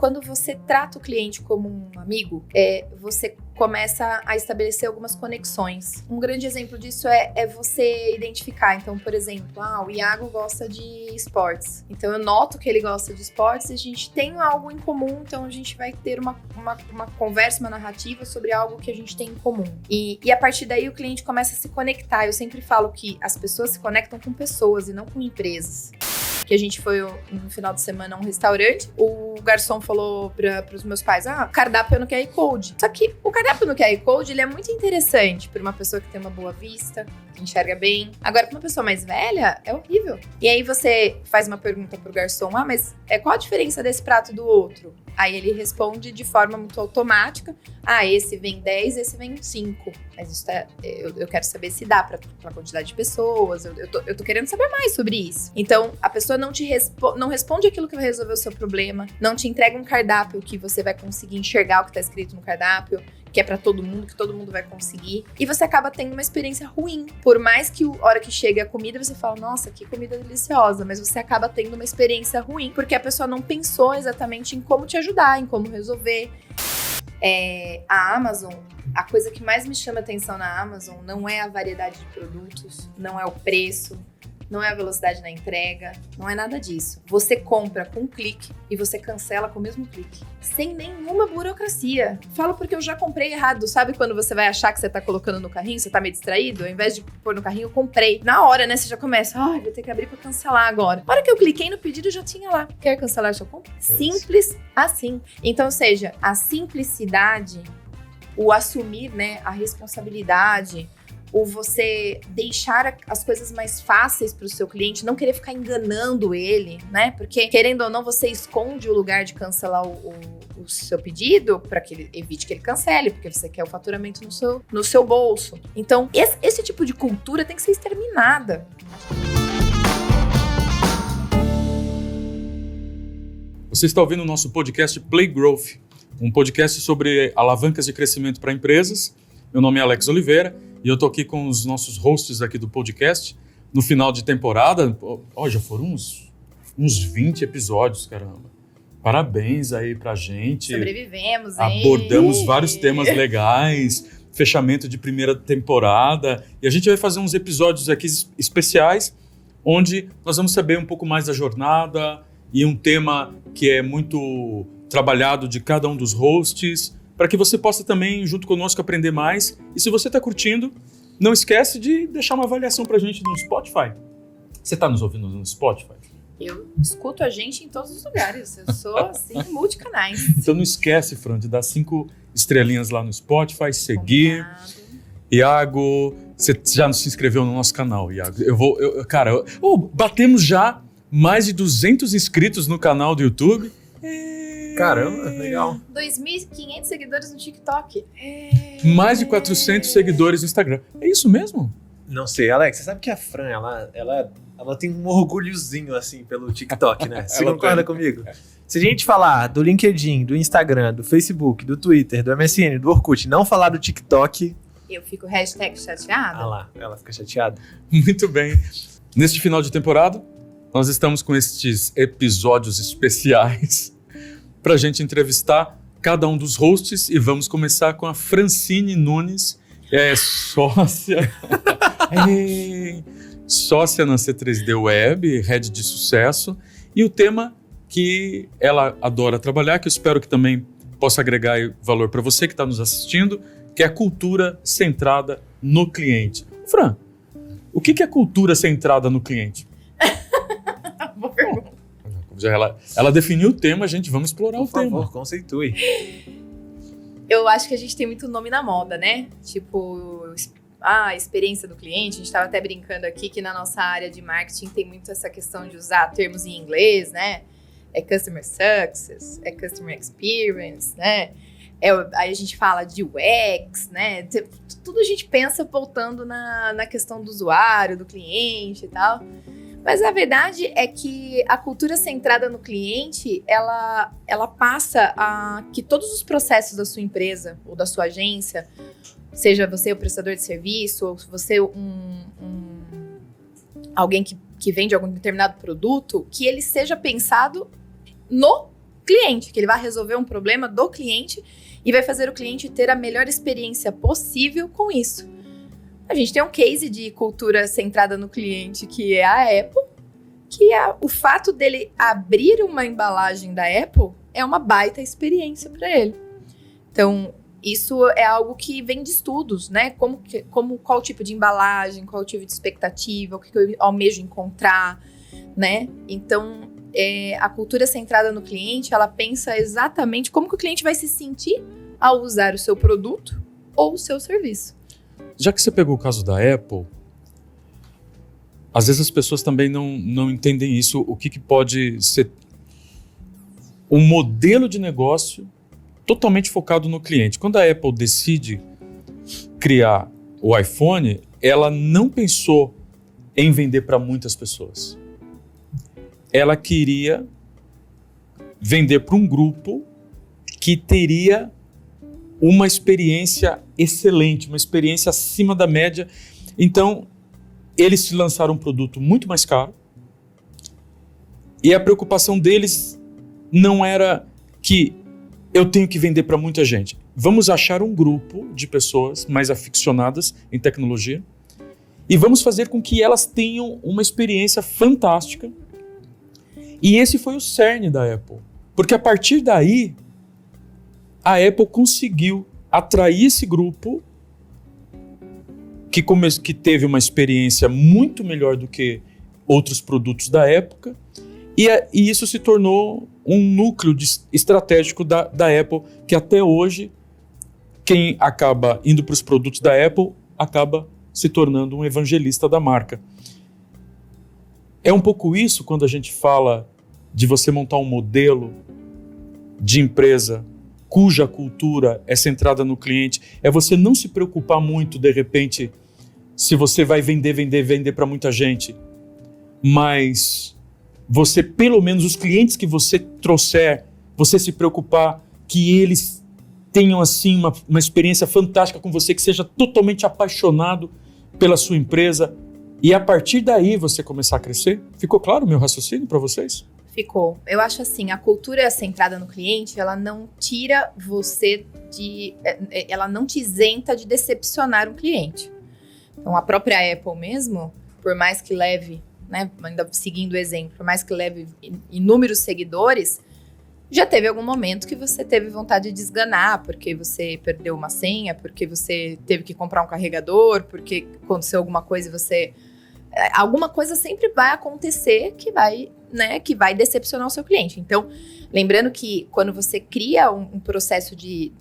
quando você trata o cliente como um amigo, você começa a estabelecer algumas conexões. Um grande exemplo disso é você identificar. Então, por exemplo, o Iago gosta de esportes. Então, eu noto que ele gosta de esportes e a gente tem algo em comum. Então, a gente vai ter uma conversa, uma narrativa sobre algo que a gente tem em comum. E a partir daí, o cliente começa a se conectar. Eu sempre falo que as pessoas se conectam com pessoas e não com empresas. Que a gente foi no final de semana a um restaurante, o garçom falou para os meus pais, cardápio no QR Code. Só que o cardápio no QR Code, ele é muito interessante para uma pessoa que tem uma boa vista, que enxerga bem. Agora, para uma pessoa mais velha, é horrível. E aí você faz uma pergunta pro garçom, mas qual a diferença desse prato do outro? Aí ele responde de forma muito automática, esse vem 10, esse vem 5. Mas isso eu quero saber se dá pra quantidade de pessoas, eu tô querendo saber mais sobre isso. Então, a pessoa não responde aquilo que vai resolver o seu problema, não te entrega um cardápio que você vai conseguir enxergar o que tá escrito no cardápio, que é pra todo mundo, que todo mundo vai conseguir. E você acaba tendo uma experiência ruim. Por mais que a hora que chega a comida, você fala, nossa, que comida deliciosa. Mas você acaba tendo uma experiência ruim, porque a pessoa não pensou exatamente em como te ajudar, em como resolver. A Amazon, a coisa que mais me chama atenção na Amazon não é a variedade de produtos, não é o preço, não é a velocidade na entrega, não é nada disso. Você compra com um clique e você cancela com o mesmo clique, sem nenhuma burocracia. Falo porque eu já comprei errado. Sabe quando você vai achar que você tá colocando no carrinho, você tá meio distraído? Ao invés de pôr no carrinho, eu comprei. Na hora, né, você já começa, vou ter que abrir pra cancelar agora. Na hora que eu cliquei no pedido, já tinha lá. Quer cancelar sua compra? Simples assim. Então, ou seja, a simplicidade, o assumir, né, a responsabilidade, ou você deixar as coisas mais fáceis para o seu cliente, não querer ficar enganando ele, né? Porque, querendo ou não, você esconde o lugar de cancelar o seu pedido para que ele evite que ele cancele, porque você quer o faturamento no seu bolso. Então, esse tipo de cultura tem que ser exterminada. Você está ouvindo o nosso podcast Play Growth, um podcast sobre alavancas de crescimento para empresas. Meu nome é Alex Oliveira e eu estou aqui com os nossos hosts aqui do podcast. No final de temporada, já foram uns 20 episódios, caramba. Parabéns aí pra gente. Sobrevivemos, hein? Abordamos vários temas legais, fechamento de primeira temporada. E a gente vai fazer uns episódios aqui especiais, onde nós vamos saber um pouco mais da jornada e um tema que é muito trabalhado de cada um dos hosts, para que você possa também, junto conosco, aprender mais. E se você está curtindo, não esquece de deixar uma avaliação para a gente no Spotify. Você está nos ouvindo no Spotify? Eu escuto a gente em todos os lugares. Eu sou, assim, multicanais. Então não esquece, Fran, de dar 5 estrelinhas lá no Spotify, seguir. Combinado. Iago, você já se inscreveu no nosso canal, Iago? Batemos já mais de 200 inscritos no canal do YouTube. Caramba, legal. 2.500 seguidores no TikTok. Mais de 400 seguidores no Instagram. É isso mesmo? Não sei, Alex, você sabe que a Fran, ela tem um orgulhozinho, assim, pelo TikTok, né? Você concorda comigo? Se a gente falar do LinkedIn, do Instagram, do Facebook, do Twitter, do MSN, do Orkut, não falar do TikTok... Eu fico #chateada. Ah lá, ela fica chateada. Muito bem. Neste final de temporada, nós estamos com estes episódios especiais para a gente entrevistar cada um dos hosts e vamos começar com a Francine Nunes, sócia, sócia na C3D Web, head de sucesso, e o tema que ela adora trabalhar, que eu espero que também possa agregar valor para você que está nos assistindo, que é a cultura centrada no cliente. Fran, o que é cultura centrada no cliente? Boa pergunta. Ela definiu o tema, gente, vamos explorar o tema. Por favor, conceitue. Eu acho que a gente tem muito nome na moda, né? Tipo, a experiência do cliente. A gente estava até brincando aqui que na nossa área de marketing tem muito essa questão de usar termos em inglês, né? É Customer Success, é Customer Experience, né? Aí a gente fala de UX, né? Tudo a gente pensa voltando na questão do usuário, do cliente e tal. Mas a verdade é que a cultura centrada no cliente, ela passa a que todos os processos da sua empresa ou da sua agência, seja você o prestador de serviço, ou você alguém que vende algum determinado produto, que ele seja pensado no cliente, que ele vai resolver um problema do cliente e vai fazer o cliente ter a melhor experiência possível com isso. A gente tem um case de cultura centrada no cliente, que é a Apple, que o fato dele abrir uma embalagem da Apple é uma baita experiência para ele. Então, isso é algo que vem de estudos, né? Qual tipo de embalagem, qual tipo de expectativa, o que eu almejo encontrar, né? Então, a cultura centrada no cliente, ela pensa exatamente como que o cliente vai se sentir ao usar o seu produto ou o seu serviço. Já que você pegou o caso da Apple, às vezes as pessoas também não entendem isso, o que pode ser um modelo de negócio totalmente focado no cliente. Quando a Apple decide criar o iPhone, ela não pensou em vender para muitas pessoas. Ela queria vender para um grupo que teria uma experiência excelente, uma experiência acima da média. Então, eles lançaram um produto muito mais caro e a preocupação deles não era que eu tenho que vender para muita gente. Vamos achar um grupo de pessoas mais aficionadas em tecnologia e vamos fazer com que elas tenham uma experiência fantástica. E esse foi o cerne da Apple. Porque a partir daí, a Apple conseguiu atrair esse grupo que teve uma experiência muito melhor do que outros produtos da época, e isso se tornou um núcleo estratégico da Apple, que até hoje, quem acaba indo para os produtos da Apple, acaba se tornando um evangelista da marca. É um pouco isso quando a gente fala de você montar um modelo de empresa cuja cultura é centrada no cliente, é você não se preocupar muito, de repente, se você vai vender para muita gente, mas você, pelo menos os clientes que você trouxer, você se preocupar que eles tenham assim uma experiência fantástica com você, que seja totalmente apaixonado pela sua empresa, e a partir daí você começar a crescer. Ficou claro o meu raciocínio para vocês? Ficou. Eu acho assim, a cultura centrada no cliente, ela não tira você ela não te isenta de decepcionar um cliente. Então, a própria Apple mesmo, por mais que leve, né, ainda seguindo o exemplo, por mais que leve inúmeros seguidores, já teve algum momento que você teve vontade de desganar, porque você perdeu uma senha, porque você teve que comprar um carregador, porque aconteceu alguma coisa e você... Alguma coisa sempre vai acontecer que vai decepcionar o seu cliente. Então, lembrando que quando você cria um processo de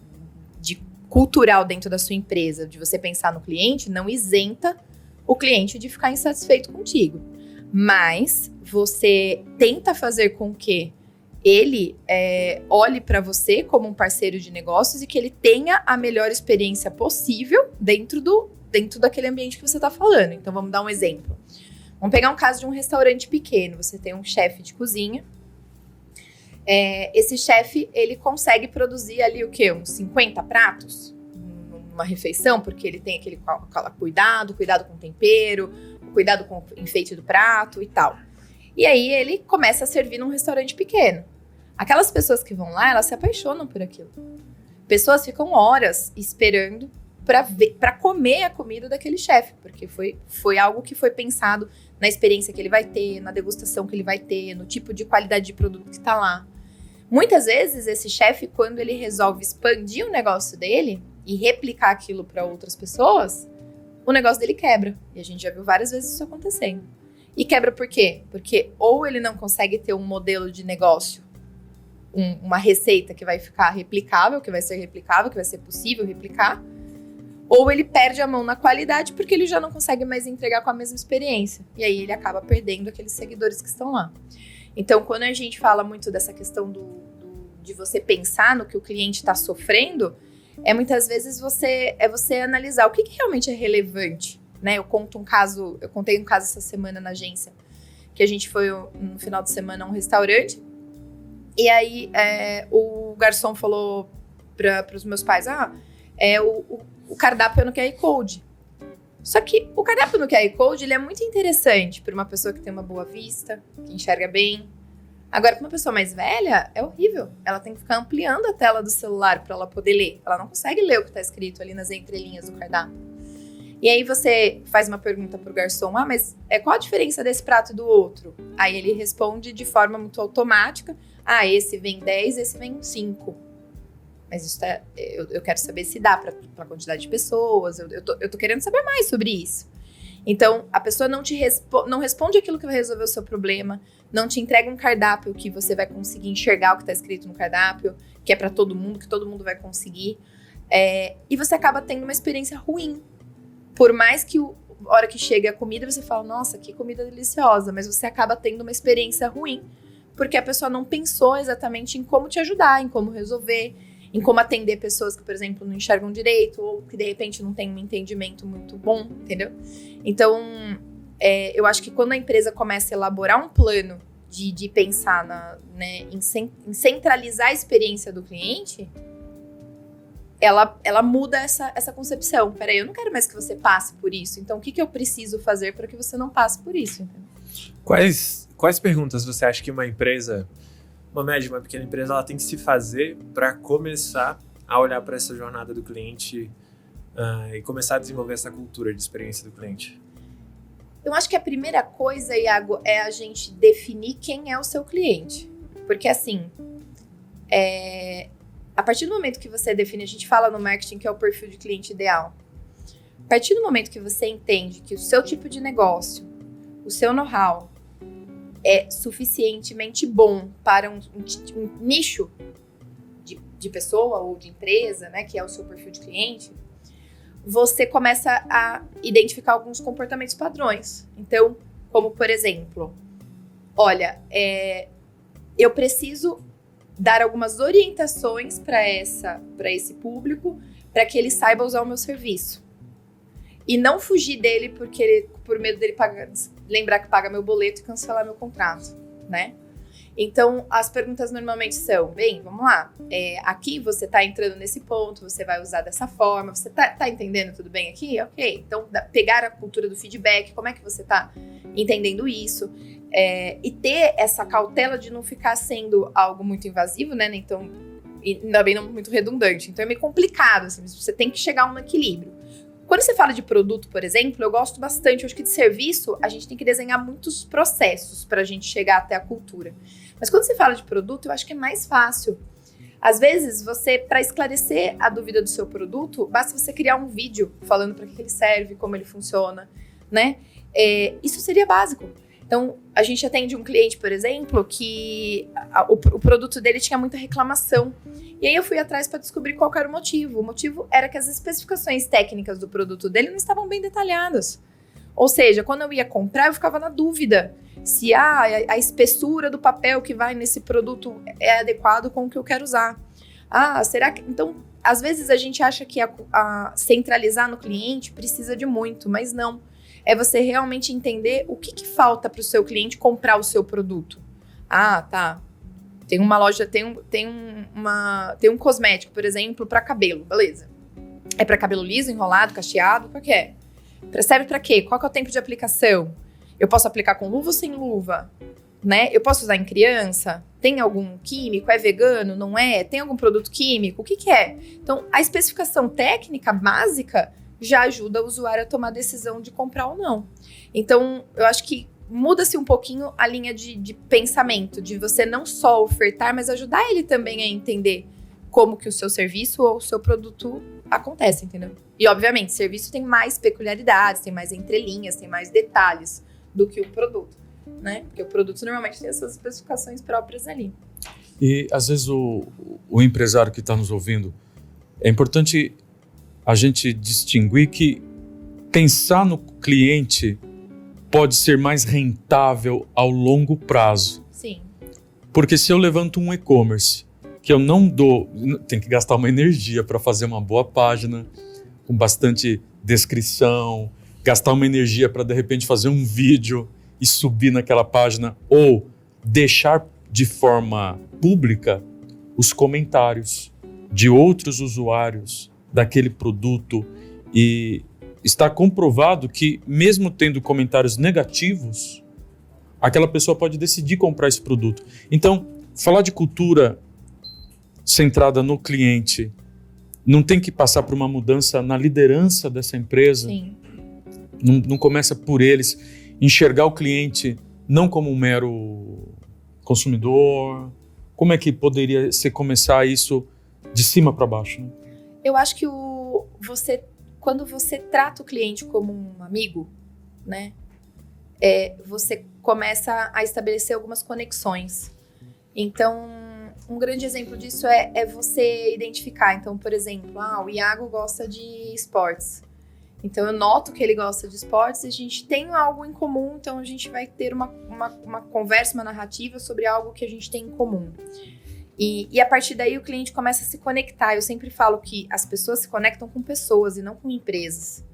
cultural dentro da sua empresa, de você pensar no cliente, não isenta o cliente de ficar insatisfeito contigo. Mas você tenta fazer com que ele olhe para você como um parceiro de negócios e que ele tenha a melhor experiência possível dentro daquele ambiente que você está falando. Então, vamos dar um exemplo. Vamos pegar um caso de um restaurante pequeno. Você tem um chefe de cozinha. Esse chefe, ele consegue produzir ali o quê? Uns 50 pratos numa refeição, porque ele tem aquele cuidado com o tempero, cuidado com o enfeite do prato e tal. E aí, ele começa a servir num restaurante pequeno. Aquelas pessoas que vão lá, elas se apaixonam por aquilo. Pessoas ficam horas esperando para comer a comida daquele chefe, porque foi algo que foi pensado na experiência que ele vai ter, na degustação que ele vai ter, no tipo de qualidade de produto que está lá. Muitas vezes, esse chefe, quando ele resolve expandir o negócio dele e replicar aquilo para outras pessoas, o negócio dele quebra. E a gente já viu várias vezes isso acontecendo. E quebra por quê? Porque ou ele não consegue ter um modelo de negócio, uma receita que vai ficar replicável, que vai ser possível replicar, ou ele perde a mão na qualidade porque ele já não consegue mais entregar com a mesma experiência. E aí ele acaba perdendo aqueles seguidores que estão lá. Então, quando a gente fala muito dessa questão de você pensar no que o cliente está sofrendo, muitas vezes você analisar o que realmente é relevante. Né? Eu contei um caso essa semana na agência, que a gente foi no final de semana a um restaurante, e aí o garçom falou para os meus pais, o cardápio é no QR Code. Só que o cardápio no QR Code, ele é muito interessante para uma pessoa que tem uma boa vista, que enxerga bem. Agora, para uma pessoa mais velha, é horrível. Ela tem que ficar ampliando a tela do celular para ela poder ler. Ela não consegue ler o que está escrito ali nas entrelinhas do cardápio. E aí você faz uma pergunta pro garçom, mas qual a diferença desse prato do outro? Aí ele responde de forma muito automática, esse vem 10, esse vem 5. Mas isso eu quero saber se dá para a quantidade de pessoas, eu tô querendo saber mais sobre isso. Então, a pessoa não responde aquilo que vai resolver o seu problema, não te entrega um cardápio que você vai conseguir enxergar o que está escrito no cardápio, que é para todo mundo, que todo mundo vai conseguir. E você acaba tendo uma experiência ruim. Por mais que a hora que chega a comida, você fala, nossa, que comida deliciosa, mas você acaba tendo uma experiência ruim, porque a pessoa não pensou exatamente em como te ajudar, em como resolver, em como atender pessoas que, por exemplo, não enxergam direito ou que, de repente, não têm um entendimento muito bom, entendeu? Então, eu acho que quando a empresa começa a elaborar um plano de pensar em centralizar a experiência do cliente, ela muda essa concepção. Peraí, eu não quero mais que você passe por isso. Então, o que eu preciso fazer para que você não passe por isso? Entendeu? Quais perguntas você acha que uma empresa, uma média, uma pequena empresa, ela tem que se fazer para começar a olhar para essa jornada do cliente e começar a desenvolver essa cultura de experiência do cliente? Eu acho que a primeira coisa, Iago, é a gente definir quem é o seu cliente. Porque, assim, a partir do momento que você define, a gente fala no marketing que é o perfil de cliente ideal. A partir do momento que você entende que o seu tipo de negócio, o seu know-how é suficientemente bom para um nicho de pessoa ou de empresa, né, que é o seu perfil de cliente, você começa a identificar alguns comportamentos padrões. Então, como por exemplo, olha, eu preciso dar algumas orientações para esse público para que ele saiba usar o meu serviço. E não fugir dele por medo dele lembrar que paga meu boleto e cancelar meu contrato, né? Então, as perguntas normalmente são, bem, vamos lá, aqui você tá entrando nesse ponto, você vai usar dessa forma, você tá entendendo tudo bem aqui? Ok, então pegar a cultura do feedback, como é que você tá entendendo isso? E ter essa cautela de não ficar sendo algo muito invasivo, né? Então, e também não muito redundante. Então, é meio complicado, assim, você tem que chegar a um equilíbrio. Quando você fala de produto, por exemplo, eu gosto bastante, eu acho que de serviço, a gente tem que desenhar muitos processos para a gente chegar até a cultura. Mas quando você fala de produto, eu acho que é mais fácil. Às vezes, para esclarecer a dúvida do seu produto, basta você criar um vídeo falando para que ele serve, como ele funciona, né? Isso seria básico. Então, a gente atende um cliente, por exemplo, que o produto dele tinha muita reclamação. E aí eu fui atrás para descobrir qual era o motivo. O motivo era que as especificações técnicas do produto dele não estavam bem detalhadas. Ou seja, quando eu ia comprar, eu ficava na dúvida se a espessura do papel que vai nesse produto é adequado com o que eu quero usar. Será que... Então, às vezes a gente acha que centralizar no cliente precisa de muito, mas não. É você realmente entender o que falta para o seu cliente comprar o seu produto. Tá. Tem uma loja, tem um cosmético, por exemplo, para cabelo, beleza. É para cabelo liso, enrolado, cacheado, qual que é? Serve para quê? Qual que é o tempo de aplicação? Eu posso aplicar com luva ou sem luva? Né? Eu posso usar em criança? Tem algum químico? É vegano? Não é? Tem algum produto químico? O que é? Então, a especificação técnica básica já ajuda o usuário a tomar a decisão de comprar ou não. Então, eu acho que muda-se um pouquinho a linha de pensamento, de você não só ofertar, mas ajudar ele também a entender como que o seu serviço ou o seu produto acontece, entendeu? E, obviamente, serviço tem mais peculiaridades, tem mais entrelinhas, tem mais detalhes do que o produto, né? Porque o produto normalmente tem as suas especificações próprias ali. E, às vezes, o empresário que está nos ouvindo, é importante a gente distinguir que pensar no cliente pode ser mais rentável ao longo prazo. Sim. Porque se eu levanto um e-commerce, que eu tem que gastar uma energia para fazer uma boa página, com bastante descrição, gastar uma energia para, de repente, fazer um vídeo e subir naquela página, ou deixar de forma pública os comentários de outros usuários daquele produto. E está comprovado que, mesmo tendo comentários negativos, aquela pessoa pode decidir comprar esse produto. Então, falar de cultura centrada no cliente não tem que passar por uma mudança na liderança dessa empresa. Sim. Não começa por eles enxergar o cliente não como um mero consumidor. Como é que poderia ser começar isso de cima para baixo? Né? Eu acho que quando você trata o cliente como um amigo, né, você começa a estabelecer algumas conexões. Então, um grande exemplo disso é você identificar. Então, por exemplo, o Iago gosta de esportes. Então, eu noto que ele gosta de esportes e a gente tem algo em comum, então a gente vai ter uma conversa, uma narrativa sobre algo que a gente tem em comum. E a partir daí o cliente começa a se conectar. Eu sempre falo que as pessoas se conectam com pessoas e não com empresas.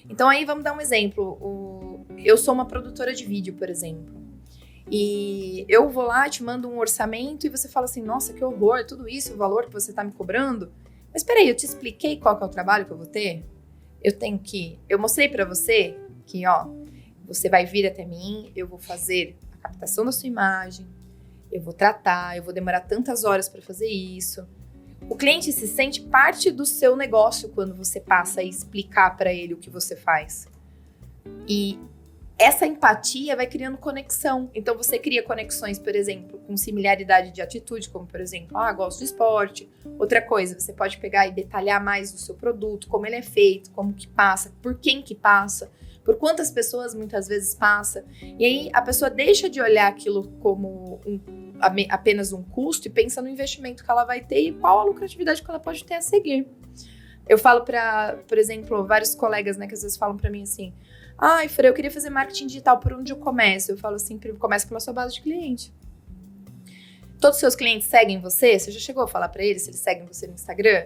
Então aí vamos dar um exemplo. Eu sou uma produtora de vídeo, por exemplo. E eu vou lá, te mando um orçamento e você fala assim, nossa, que horror, tudo isso, o valor que você está me cobrando. Mas peraí, eu te expliquei qual que é o trabalho que eu vou ter? Eu mostrei para você que, você vai vir até mim, eu vou fazer a captação da sua imagem, eu vou tratar, eu vou demorar tantas horas para fazer isso. O cliente se sente parte do seu negócio quando você passa a explicar para ele o que você faz. E essa empatia vai criando conexão. Então você cria conexões, por exemplo, com similaridade de atitude, como por exemplo, gosto de esporte. Outra coisa, você pode pegar e detalhar mais do seu produto, como ele é feito, como que passa, por quem que passa, por quantas pessoas muitas vezes passa. E aí a pessoa deixa de olhar aquilo como apenas um custo e pensa no investimento que ela vai ter e qual a lucratividade que ela pode ter a seguir. Eu falo para, por exemplo, vários colegas, né, que às vezes falam para mim assim, Fran, eu queria fazer marketing digital, por onde eu começo? Eu falo assim, começa pela sua base de cliente. Todos os seus clientes seguem você? Você já chegou a falar para eles se eles seguem você no Instagram?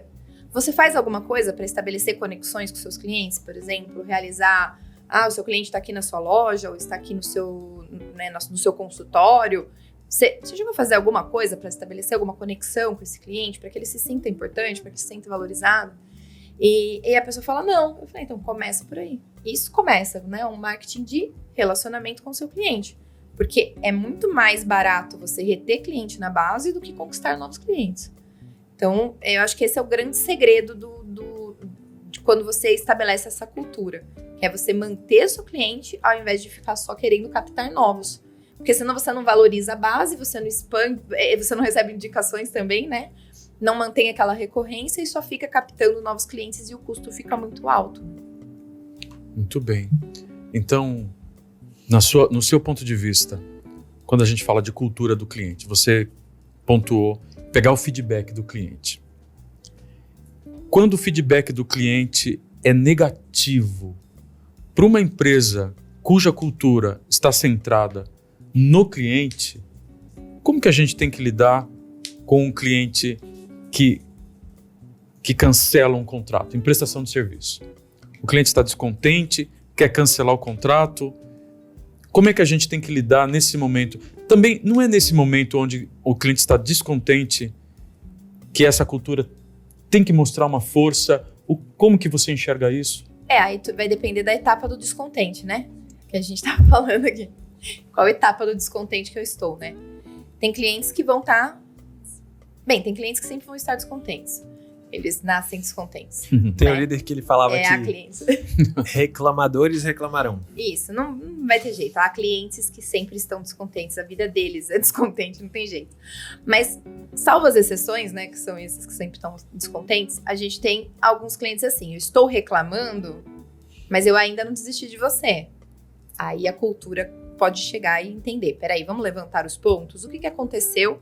Você faz alguma coisa para estabelecer conexões com seus clientes? Por exemplo, realizar, o seu cliente está aqui na sua loja ou está aqui no seu, no seu consultório. Você chegou a fazer alguma coisa para estabelecer alguma conexão com esse cliente, para que ele se sinta importante, para que ele se sinta valorizado? E a pessoa fala, não. Eu falei, então começa por aí. Isso começa, né? Um marketing de relacionamento com o seu cliente. Porque é muito mais barato você reter cliente na base do que conquistar novos clientes. Então, eu acho que esse é o grande segredo de quando você estabelece essa cultura. Que é você manter seu cliente ao invés de ficar só querendo captar novos. Porque senão você não valoriza a base, você não expande, você não recebe indicações também, né? Não mantém aquela recorrência e só fica captando novos clientes e o custo fica muito alto. Muito bem. Então, no seu ponto de vista, quando a gente fala de cultura do cliente, você pontuou pegar o feedback do cliente. Quando o feedback do cliente é negativo para uma empresa cuja cultura está centrada no cliente, como que a gente tem que lidar com um cliente que cancela um contrato em prestação de serviço? O cliente está descontente, quer cancelar o contrato. Como é que a gente tem que lidar nesse momento? Também não é nesse momento onde o cliente está descontente que essa cultura tem que mostrar uma força. Como que você enxerga isso? Aí vai depender da etapa do descontente, né? Que a gente estava falando aqui. Qual etapa do descontente que eu estou, né? Tem clientes que vão estar... Bem, tem clientes que sempre vão estar descontentes. Eles nascem descontentes. Tem um líder que ele falava que há clientes. reclamadores reclamarão. Isso, não vai ter jeito. Há clientes que sempre estão descontentes. A vida deles é descontente, não tem jeito. Mas, salvo as exceções, né, que são esses que sempre estão descontentes, a gente tem alguns clientes assim, eu estou reclamando, mas eu ainda não desisti de você. Aí a cultura pode chegar e entender. Peraí, vamos levantar os pontos? O que aconteceu?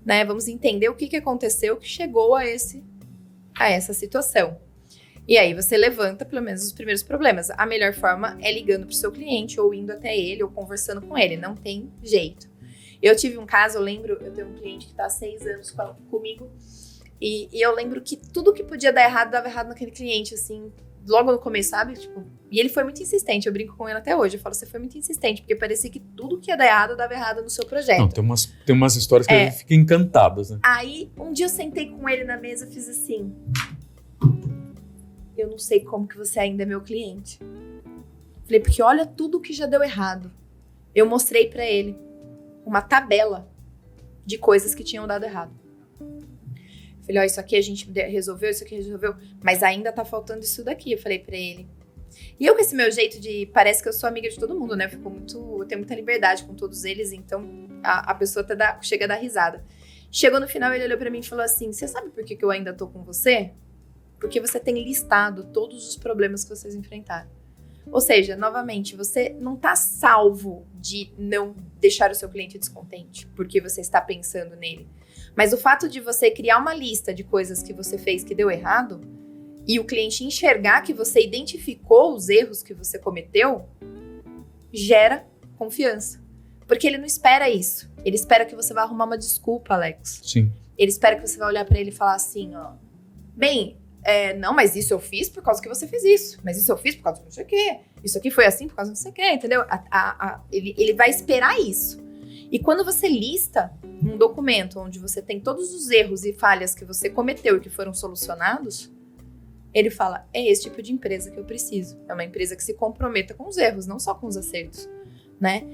Né? Vamos entender o que aconteceu que chegou a essa situação. E aí você levanta pelo menos os primeiros problemas. A melhor forma é ligando para o seu cliente, ou indo até ele, ou conversando com ele. Não tem jeito. Eu tive um caso, eu tenho um cliente que está há 6 anos comigo, e eu lembro que tudo que podia dar errado, dava errado naquele cliente, assim, logo no começo, sabe? E ele foi muito insistente, eu brinco com ele até hoje, eu falo, você foi muito insistente, porque parecia que tudo que ia dar errado, dava errado no seu projeto. Não, tem umas histórias que a gente fica encantadas, né? Aí, um dia eu sentei com ele na mesa e fiz assim, eu não sei como que você ainda é meu cliente. Falei, porque olha tudo que já deu errado. eu mostrei para ele uma tabela de coisas que tinham dado errado. Falei, ó, isso aqui a gente resolveu, isso aqui resolveu, mas ainda tá faltando isso daqui, eu falei pra ele. E eu com esse meu jeito de, parece que eu sou amiga de todo mundo, né, eu tenho muita liberdade com todos eles, então a pessoa até chega a dar risada. Chegou no final, ele olhou pra mim e falou assim, você sabe por que eu ainda tô com você? Porque você tem listado todos os problemas que vocês enfrentaram. Ou seja, novamente, você não tá salvo de não deixar o seu cliente descontente, porque você está pensando nele. Mas o fato de você criar uma lista de coisas que você fez que deu errado e o cliente enxergar que você identificou os erros que você cometeu, gera confiança. Porque ele não espera isso. Ele espera que você vá arrumar uma desculpa, Alex. Sim. Ele espera que você vá olhar pra ele e falar assim, ó... Bem, não, mas isso eu fiz por causa que você fez isso. Mas isso eu fiz por causa de não sei o quê. Isso aqui foi assim por causa de não sei o quê, entendeu? Ele vai esperar isso. E quando você lista um documento onde você tem todos os erros e falhas que você cometeu e que foram solucionados, ele fala, é esse tipo de empresa que eu preciso. É uma empresa que se comprometa com os erros, não só com os acertos, né?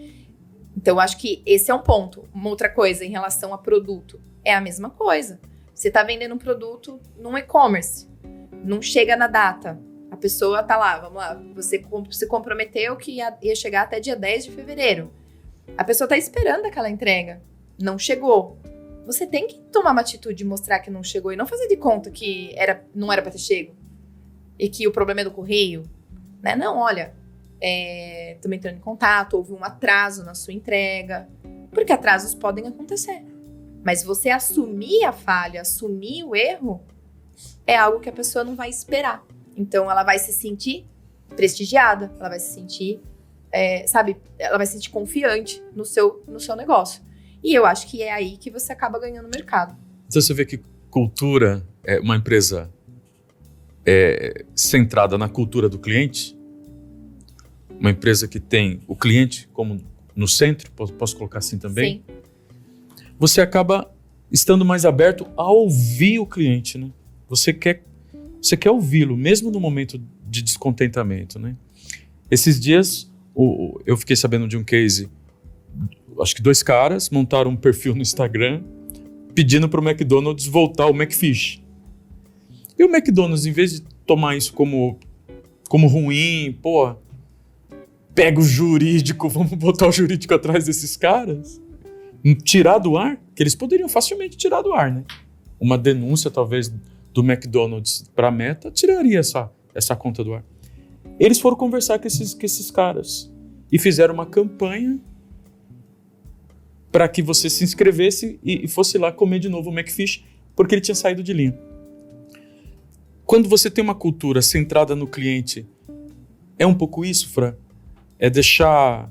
Então, eu acho que esse é um ponto. Uma outra coisa em relação a produto, é a mesma coisa. Você está vendendo um produto num e-commerce, não chega na data. A pessoa tá lá, vamos lá, você se comprometeu que ia chegar até dia 10 de fevereiro. A pessoa tá esperando aquela entrega. Não chegou. Você tem que tomar uma atitude de mostrar que não chegou e não fazer de conta que não era pra ter chego. E que o problema é do correio. Né? Não, olha, estamos entrando em contato, houve um atraso na sua entrega. Porque atrasos podem acontecer. Mas você assumir a falha, assumir o erro, é algo que a pessoa não vai esperar. Então ela vai se sentir prestigiada, ela vai se sentir... ela vai se sentir confiante no seu negócio. E eu acho que é aí que você acaba ganhando mercado. Então você vê que cultura é uma empresa centrada na cultura do cliente, uma empresa que tem o cliente como no centro, posso colocar assim também? Sim. Você acaba estando mais aberto a ouvir o cliente, né? Você quer ouvi-lo, mesmo no momento de descontentamento, né? Esses dias... eu fiquei sabendo de um case, acho que 2 caras montaram um perfil no Instagram pedindo para o McDonald's voltar o McFish. E o McDonald's, em vez de tomar isso como ruim, pega o jurídico, vamos botar o jurídico atrás desses caras, tirar do ar, que eles poderiam facilmente tirar do ar, né? Uma denúncia, talvez, do McDonald's para a Meta tiraria essa conta do ar. Eles foram conversar com esses caras e fizeram uma campanha para que você se inscrevesse e fosse lá comer de novo o McFish, porque ele tinha saído de linha. Quando você tem uma cultura centrada no cliente, é um pouco isso, Fran? É deixar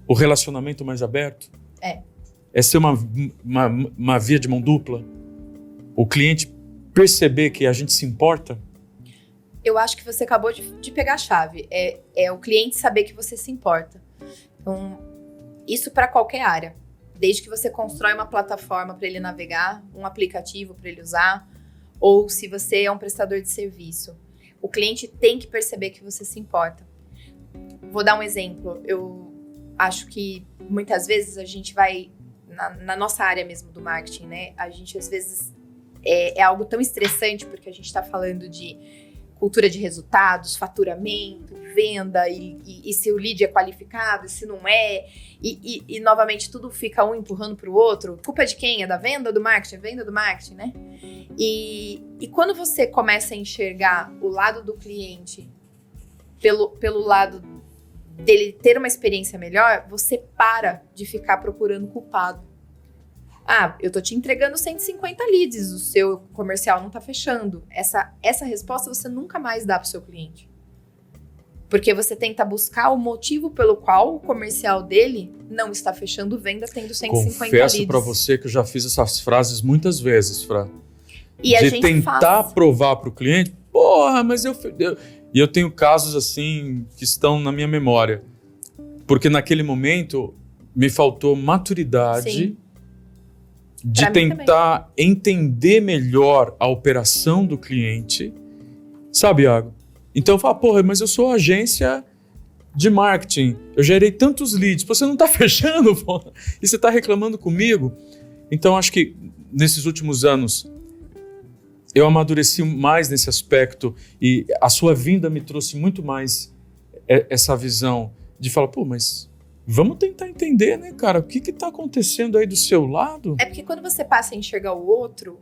o relacionamento mais aberto? É ser uma via de mão dupla? O cliente perceber que a gente se importa? Eu acho que você acabou de pegar a chave. É o cliente saber que você se importa. Então, isso para qualquer área. Desde que você constrói uma plataforma para ele navegar, um aplicativo para ele usar, ou se você é um prestador de serviço. O cliente tem que perceber que você se importa. Vou dar um exemplo. Eu acho que muitas vezes a gente vai, na nossa área mesmo do marketing, né? A gente às vezes é algo tão estressante porque a gente está falando de cultura de resultados, faturamento, venda, e se o lead é qualificado, e se não é, e novamente tudo fica um empurrando para o outro. Culpa é de quem? É da venda ou do marketing? Venda do marketing, né? E quando você começa a enxergar o lado do cliente pelo lado dele ter uma experiência melhor, você para de ficar procurando culpado. Eu tô te entregando 150 leads, o seu comercial não tá fechando. Essa resposta você nunca mais dá pro seu cliente. Porque você tenta buscar o motivo pelo qual o comercial dele não está fechando venda tendo 150 leads. Confesso pra você que eu já fiz essas frases muitas vezes, Fran. E a de gente tentar provar pro cliente, mas e eu tenho casos assim que estão na minha memória. Porque naquele momento me faltou maturidade. Sim. De tentar entender melhor a operação do cliente, sabe, Iago? Então eu falo, mas eu sou agência de marketing, eu gerei tantos leads, você não está fechando, pô, e você está reclamando comigo. Então, acho que nesses últimos anos, eu amadureci mais nesse aspecto e a sua vinda me trouxe muito mais essa visão de falar, pô, mas vamos tentar entender, né, cara, o que está acontecendo aí do seu lado? É porque quando você passa a enxergar o outro,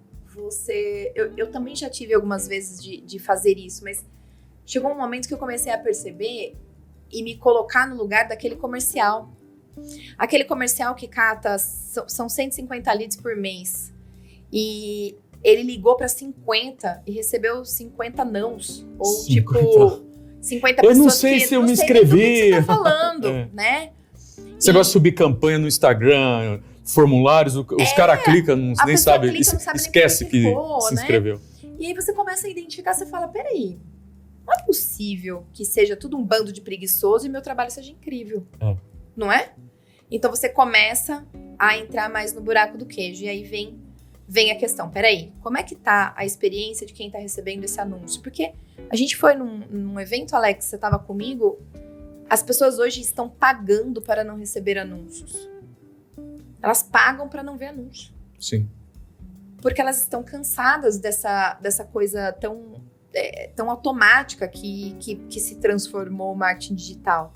eu também já tive algumas vezes de fazer isso, mas chegou um momento que eu comecei a perceber e me colocar no lugar daquele comercial. Aquele comercial que cata, são 150 leads por mês. E ele ligou para 50 e recebeu 50 nãos. Ou 50. Tipo, 50 pessoas eu não sei se eu me inscrevi. Do que você tá falando, né? Você gosta de subir campanha no Instagram, formulários, os caras clicam, nem sabe, esquece que se inscreveu. Né? E aí você começa a identificar, você fala, peraí, não é possível que seja tudo um bando de preguiçoso e meu trabalho seja incrível. Não é? Então você começa a entrar mais no buraco do queijo. E aí vem a questão, peraí, como é que tá a experiência de quem tá recebendo esse anúncio? Porque a gente foi num evento, Alex, você tava comigo, as pessoas hoje estão pagando para não receber anúncios. Elas pagam para não ver anúncio. Sim. Porque elas estão cansadas dessa coisa tão automática que se transformou o marketing digital.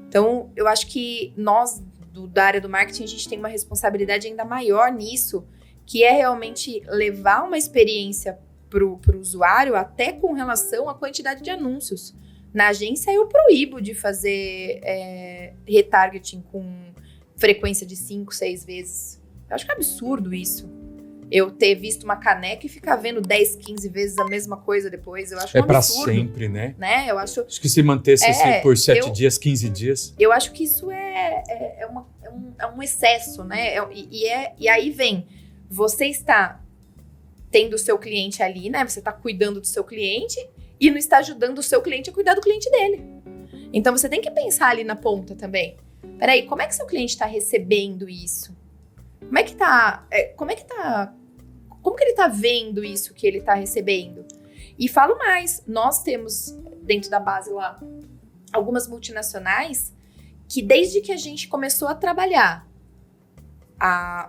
Então, eu acho que nós, da área do marketing, a gente tem uma responsabilidade ainda maior nisso, que é realmente levar uma experiência pro usuário, até com relação à quantidade de anúncios. Na agência, eu proíbo de fazer retargeting com frequência de 5, 6 vezes. Eu acho que é absurdo isso. Eu ter visto uma caneca e ficar vendo 10, 15 vezes a mesma coisa depois, eu acho um absurdo. Pra sempre, né? Eu acho que se mantesse assim por 7 dias, 15 dias. Eu acho que isso é um excesso, né? E aí vem, você está tendo o seu cliente ali, né? Você está cuidando do seu cliente e não está ajudando o seu cliente a cuidar do cliente dele. Então, você tem que pensar ali na ponta também. Peraí, como é que seu cliente está recebendo isso? Como que ele tá vendo isso que ele tá recebendo? E falo mais, nós temos dentro da base lá algumas multinacionais que desde que a gente começou a trabalhar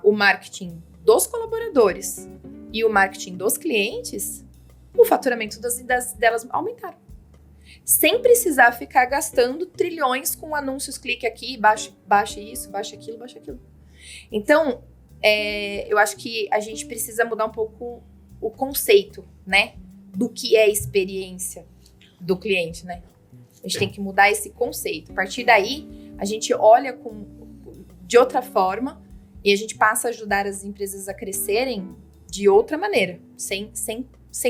o marketing dos colaboradores e o marketing dos clientes, o faturamento delas aumentaram. Sem precisar ficar gastando trilhões com anúncios, clique aqui, baixe isso, baixe aquilo. Então, eu acho que a gente precisa mudar um pouco o conceito, né? Do que é experiência do cliente, né? A gente tem que mudar esse conceito. A partir daí, a gente olha de outra forma e a gente passa a ajudar as empresas a crescerem de outra maneira, sem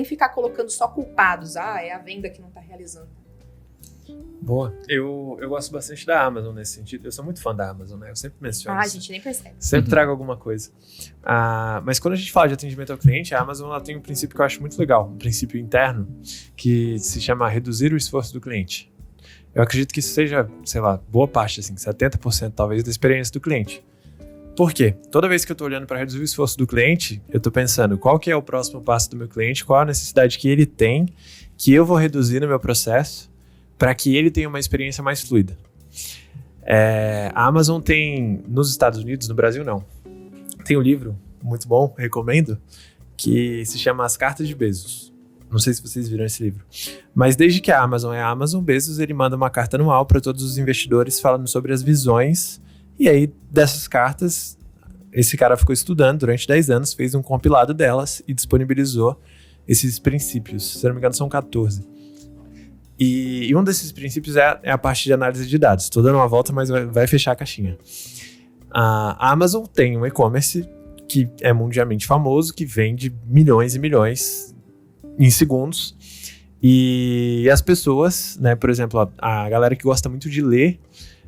ficar colocando só culpados. É a venda que não está realizando. Boa. Eu gosto bastante da Amazon nesse sentido. Eu sou muito fã da Amazon, né? Eu sempre menciono a gente nem percebe. Sempre trago alguma coisa. Mas quando a gente fala de atendimento ao cliente, a Amazon ela tem um princípio que eu acho muito legal. Um princípio interno que se chama reduzir o esforço do cliente. Eu acredito que isso seja, sei lá, boa parte, assim, 70% talvez da experiência do cliente. Por quê? Toda vez que eu estou olhando para reduzir o esforço do cliente, eu estou pensando qual que é o próximo passo do meu cliente, qual a necessidade que ele tem, que eu vou reduzir no meu processo, para que ele tenha uma experiência mais fluida. A Amazon tem, nos Estados Unidos, no Brasil não, tem um livro muito bom, recomendo, que se chama As Cartas de Bezos. Não sei se vocês viram esse livro. Mas desde que a Amazon é a Amazon, Bezos ele manda uma carta anual para todos os investidores falando sobre as visões. E aí, dessas cartas, esse cara ficou estudando durante 10 anos, fez um compilado delas e disponibilizou esses princípios. Se não me engano, são 14. E um desses princípios é a parte de análise de dados. Estou dando uma volta, mas vai fechar a caixinha. A Amazon tem um e-commerce que é mundialmente famoso, que vende milhões e milhões em segundos. E as pessoas, né, por exemplo, a galera que gosta muito de ler,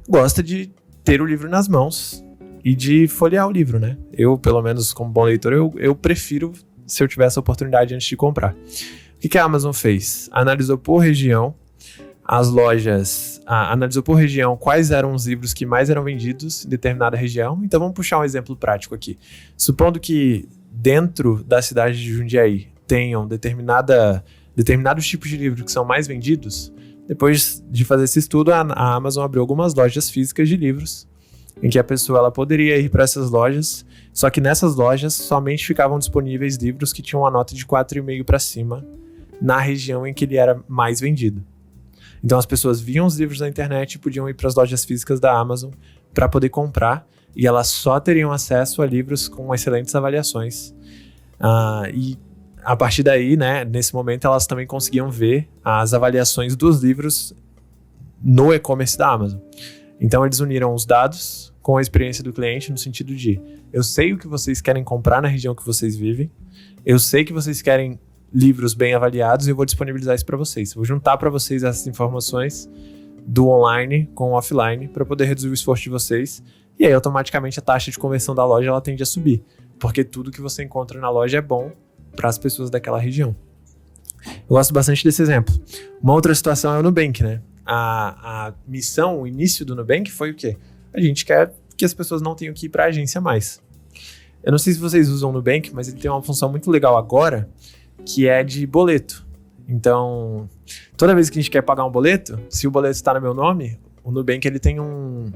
gosta de ter o livro nas mãos e de folhear o livro, né? Eu, pelo menos como bom leitor, eu prefiro se eu tiver essa oportunidade antes de comprar. O que a Amazon fez? Analisou por região as lojas, analisou por região quais eram os livros que mais eram vendidos em determinada região. Então vamos puxar um exemplo prático aqui. Supondo que dentro da cidade de Jundiaí tenham determinados tipos de livros que são mais vendidos, Depois de fazer esse estudo, a Amazon abriu algumas lojas físicas de livros, em que a pessoa ela poderia ir para essas lojas, só que nessas lojas somente ficavam disponíveis livros que tinham uma nota de 4,5 para cima, na região em que ele era mais vendido. Então as pessoas viam os livros na internet e podiam ir para as lojas físicas da Amazon para poder comprar, e elas só teriam acesso a livros com excelentes avaliações. E a partir daí, né, nesse momento, elas também conseguiam ver as avaliações dos livros no e-commerce da Amazon. Então eles uniram os dados com a experiência do cliente, no sentido de: eu sei o que vocês querem comprar na região que vocês vivem, eu sei que vocês querem livros bem avaliados e eu vou disponibilizar isso para vocês. Vou juntar para vocês essas informações do online com o offline para poder reduzir o esforço de vocês, e aí automaticamente a taxa de conversão da loja ela tende a subir, porque tudo que você encontra na loja é bom para as pessoas daquela região. Eu gosto bastante desse exemplo. Uma outra situação é o Nubank, né? A missão, o início do Nubank foi o quê? A gente quer que as pessoas não tenham que ir para a agência mais. Eu não sei se vocês usam o Nubank, mas ele tem uma função muito legal agora, que é de boleto. Então, toda vez que a gente quer pagar um boleto, se o boleto está no meu nome, o Nubank ele tem um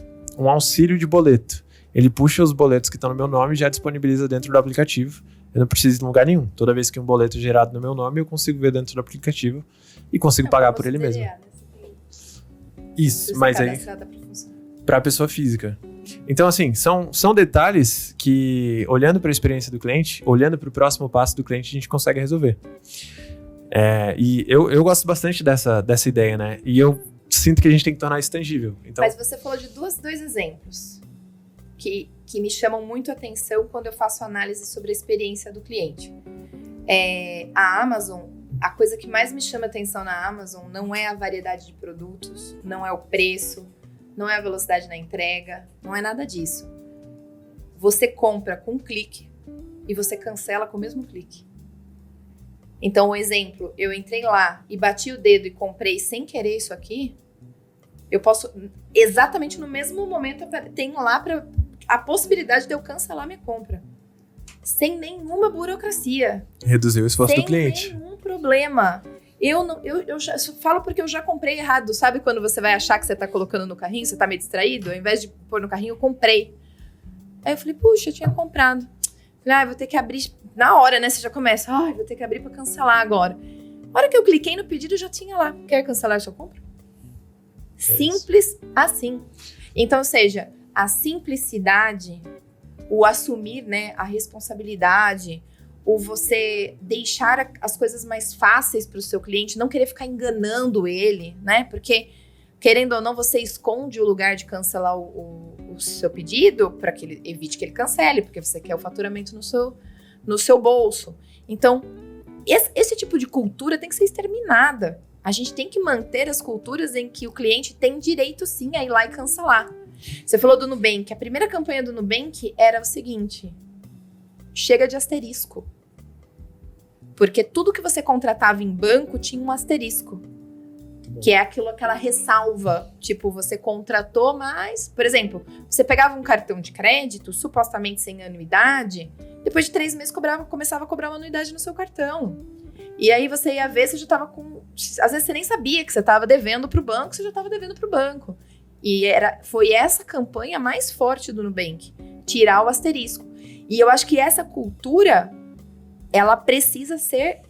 auxílio de boleto. Ele puxa os boletos que estão no meu nome e já disponibiliza dentro do aplicativo. Eu não preciso ir em lugar nenhum. Toda vez que um boleto é gerado no meu nome, eu consigo ver dentro do aplicativo e consigo pagar por ele mesmo. Isso, mas aí para a pessoa física. Então, assim, são detalhes que, olhando para a experiência do cliente, olhando para o próximo passo do cliente, a gente consegue resolver. E eu gosto bastante dessa ideia, né? E eu sinto que a gente tem que tornar isso tangível. Então, mas você falou de dois exemplos que me chamam muito a atenção quando eu faço análise sobre a experiência do cliente. A Amazon, a coisa que mais me chama a atenção na Amazon não é a variedade de produtos, não é o preço, não é a velocidade na entrega, não é nada disso. Você compra com um clique e você cancela com o mesmo clique. Então, um exemplo, eu entrei lá e bati o dedo e comprei sem querer isso aqui, eu posso, exatamente no mesmo momento, tem lá a possibilidade de eu cancelar minha compra. Sem nenhuma burocracia. Reduzir o esforço do cliente. Sem nenhum problema. Eu já falo porque eu já comprei errado. Sabe quando você vai achar que você tá colocando no carrinho, você tá meio distraído? Ao invés de pôr no carrinho, eu comprei. Aí eu falei, puxa, eu tinha comprado. Falei, vou ter que abrir. Na hora, né? Você já começa. Vou ter que abrir pra cancelar agora. Na hora que eu cliquei no pedido, já tinha lá. Quer cancelar a sua compra? Simples assim. Então, ou seja, a simplicidade, o assumir, né, a responsabilidade, ou você deixar as coisas mais fáceis para o seu cliente, não querer ficar enganando ele, né? Porque, querendo ou não, você esconde o lugar de cancelar o seu pedido para que ele evite que ele cancele, porque você quer o faturamento no seu bolso. Então, esse tipo de cultura tem que ser exterminada. A gente tem que manter as culturas em que o cliente tem direito, sim, a ir lá e cancelar. Você falou do Nubank. A primeira campanha do Nubank era o seguinte: chega de asterisco. Porque tudo que você contratava em banco tinha um asterisco. Que é aquela ressalva. Tipo, você contratou, mas... Por exemplo, você pegava um cartão de crédito, supostamente sem anuidade, depois de 3 meses começava a cobrar uma anuidade no seu cartão. E aí você ia ver, você já estava com... Às vezes você nem sabia que você estava devendo para o banco, você já estava devendo para o banco. E foi essa campanha mais forte do Nubank, tirar o asterisco. E eu acho que essa cultura, ela precisa ser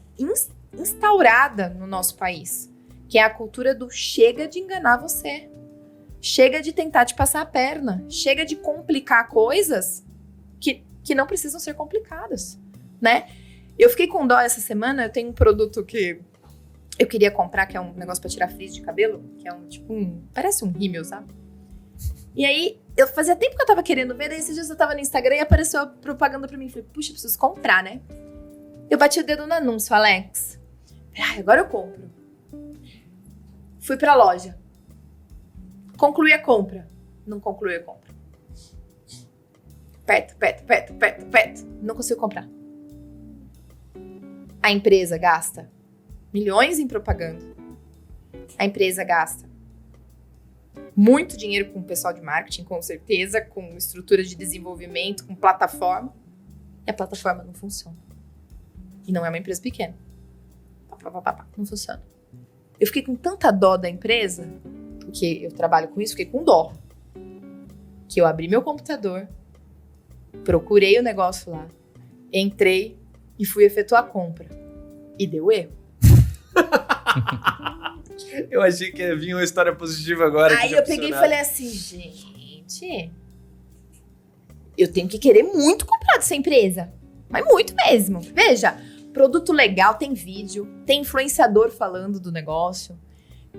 instaurada no nosso país, que é a cultura do chega de enganar você, chega de tentar te passar a perna, chega de complicar coisas que não precisam ser complicadas, né? Eu fiquei com dó essa semana, eu tenho um produto que eu queria comprar, que é um negócio pra tirar frizz de cabelo, que é parece um rímel, sabe? E aí, eu fazia tempo que eu tava querendo ver, daí esses dias eu tava no Instagram e apareceu a propaganda pra mim. Falei, puxa, eu preciso comprar, né? Eu bati o dedo no anúncio, Alex. Agora eu compro. Fui pra loja. Concluí a compra. Não concluí a compra. Perto. Não consigo comprar. A empresa gasta milhões em propaganda. A empresa gasta muito dinheiro com o pessoal de marketing, com certeza, com estrutura de desenvolvimento, com plataforma. E a plataforma não funciona. E não é uma empresa pequena. Não funciona. Eu fiquei com tanta dó da empresa, porque eu trabalho com isso, fiquei com dó. Que eu abri meu computador, procurei o negócio lá, entrei e fui efetuar a compra. E deu erro. Eu achei que ia vir uma história positiva agora. Aí eu peguei e falei assim, gente, eu tenho que querer muito comprar dessa empresa. Mas muito mesmo. Veja, produto legal, tem vídeo, tem influenciador falando do negócio.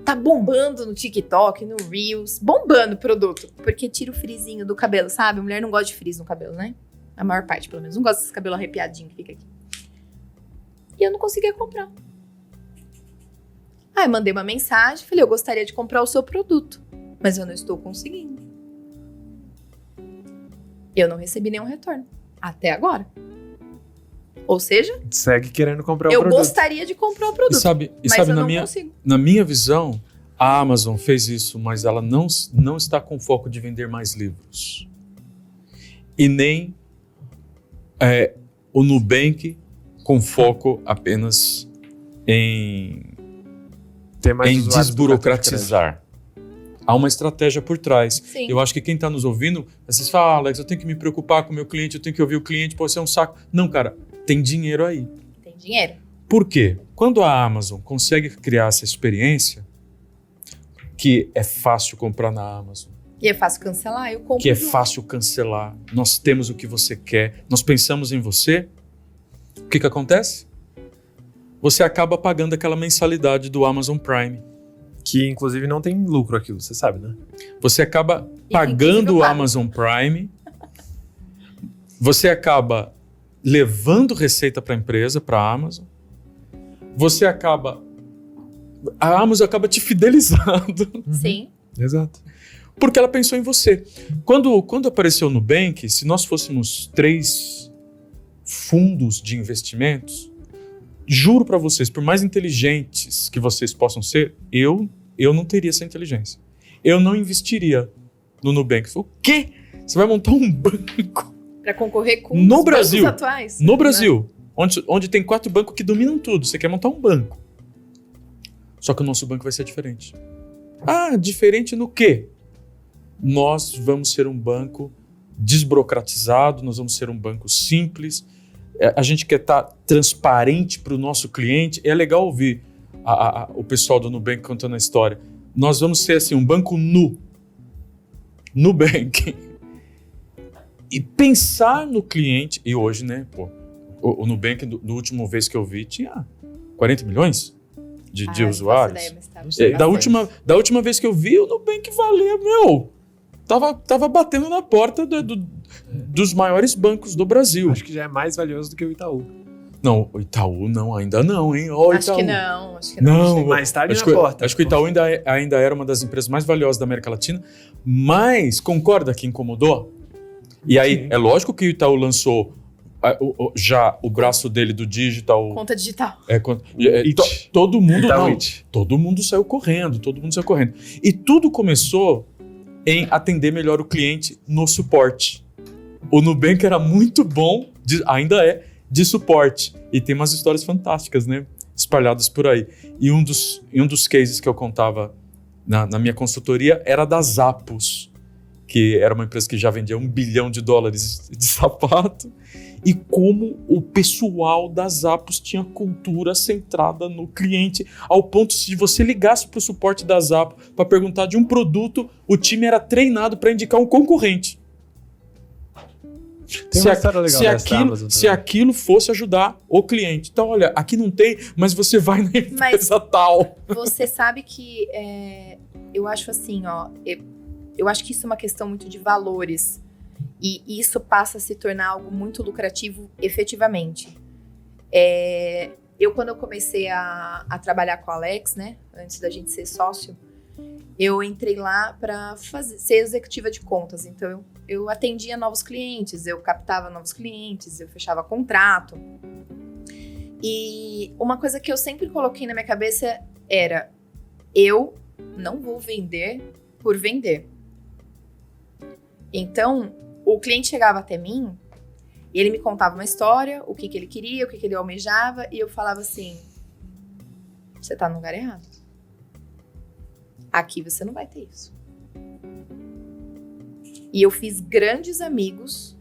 Tá bombando no TikTok, no Reels. Bombando o produto. Porque tira o frizinho do cabelo, sabe? A mulher não gosta de frizz no cabelo, né? A maior parte, pelo menos. Não gosta desse cabelo arrepiadinho que fica aqui. E eu não conseguia comprar. Aí eu mandei uma mensagem, falei, eu gostaria de comprar o seu produto, mas eu não estou conseguindo. Eu não recebi nenhum retorno. Até agora. Ou seja, segue querendo comprar o produto. Eu gostaria de comprar o produto, mas eu não consigo. Na minha visão, a Amazon fez isso, mas ela não está com foco de vender mais livros. E nem o Nubank com foco apenas em desburocratizar. Há uma estratégia por trás. Sim. Eu acho que quem está nos ouvindo, vocês falam, Alex, eu tenho que me preocupar com o meu cliente, eu tenho que ouvir o cliente, pô, isso é um saco. Não, cara, tem dinheiro aí. Tem dinheiro. Por quê? Quando a Amazon consegue criar essa experiência, que é fácil comprar na Amazon. E é fácil cancelar, eu compro. Que é fácil cancelar, nós temos o que você quer, nós pensamos em você. O que acontece? Você acaba pagando aquela mensalidade do Amazon Prime. Que, inclusive, não tem lucro aquilo, você sabe, né? Você acaba pagando o Amazon Prime, você acaba levando receita para a empresa, para a Amazon, a Amazon acaba te fidelizando. Sim. Exato. Porque ela pensou em você. Quando apareceu o Nubank, se nós fôssemos 3 fundos de investimentos, juro para vocês, por mais inteligentes que vocês possam ser, eu não teria essa inteligência. Eu não investiria no Nubank. O quê? Você vai montar um banco? Para concorrer com no os Brasil, bancos atuais. No Brasil, onde tem 4 bancos que dominam tudo. Você quer montar um banco. Só que o nosso banco vai ser diferente. Ah, diferente no quê? Nós vamos ser um banco desburocratizado, nós vamos ser um banco simples. A gente quer estar transparente para o nosso cliente. É legal ouvir o pessoal do Nubank contando a história. Nós vamos ser assim, um banco Nubank. E pensar no cliente. E hoje, né, pô, o Nubank, da última vez que eu vi, tinha 40 milhões de usuários. Da última vez que eu vi, o Nubank valia, tava batendo na porta dos maiores bancos do Brasil. Acho que já é mais valioso do que o Itaú. Não, o Itaú não, ainda não, hein? Oh, acho que não. Não, mais tarde na porta. Acho que o Itaú ainda era uma das empresas mais valiosas da América Latina, mas concorda que incomodou? E aí, sim, é lógico que o Itaú lançou já o braço dele do digital. Conta digital. Todo mundo saiu correndo, E tudo começou em atender melhor o cliente no suporte. O Nubank era muito bom, ainda é, de suporte. E tem umas histórias fantásticas, né? Espalhadas por aí. E um dos cases que eu contava na minha consultoria era da Zappos, que era uma empresa que já vendia $1 bilhão de sapato. E como o pessoal da Zappos tinha cultura centrada no cliente, ao ponto de se você ligasse para o suporte da Zappos para perguntar de um produto, o time era treinado para indicar um concorrente. Se aquilo fosse ajudar o cliente. Então, olha, aqui não tem, mas você vai na empresa tal. Você sabe que eu acho assim, eu acho que isso é uma questão muito de valores. E isso passa a se tornar algo muito lucrativo efetivamente. Quando eu comecei a trabalhar com o Alex, né, antes da gente ser sócio, eu entrei lá para ser executiva de contas. Então, eu atendia novos clientes, eu captava novos clientes, eu fechava contrato. E uma coisa que eu sempre coloquei na minha cabeça era: eu não vou vender por vender. Então, o cliente chegava até mim e ele me contava uma história, o que ele queria, o que ele almejava, e eu falava assim: você tá no lugar errado. Aqui você não vai ter isso. E eu fiz grandes amigos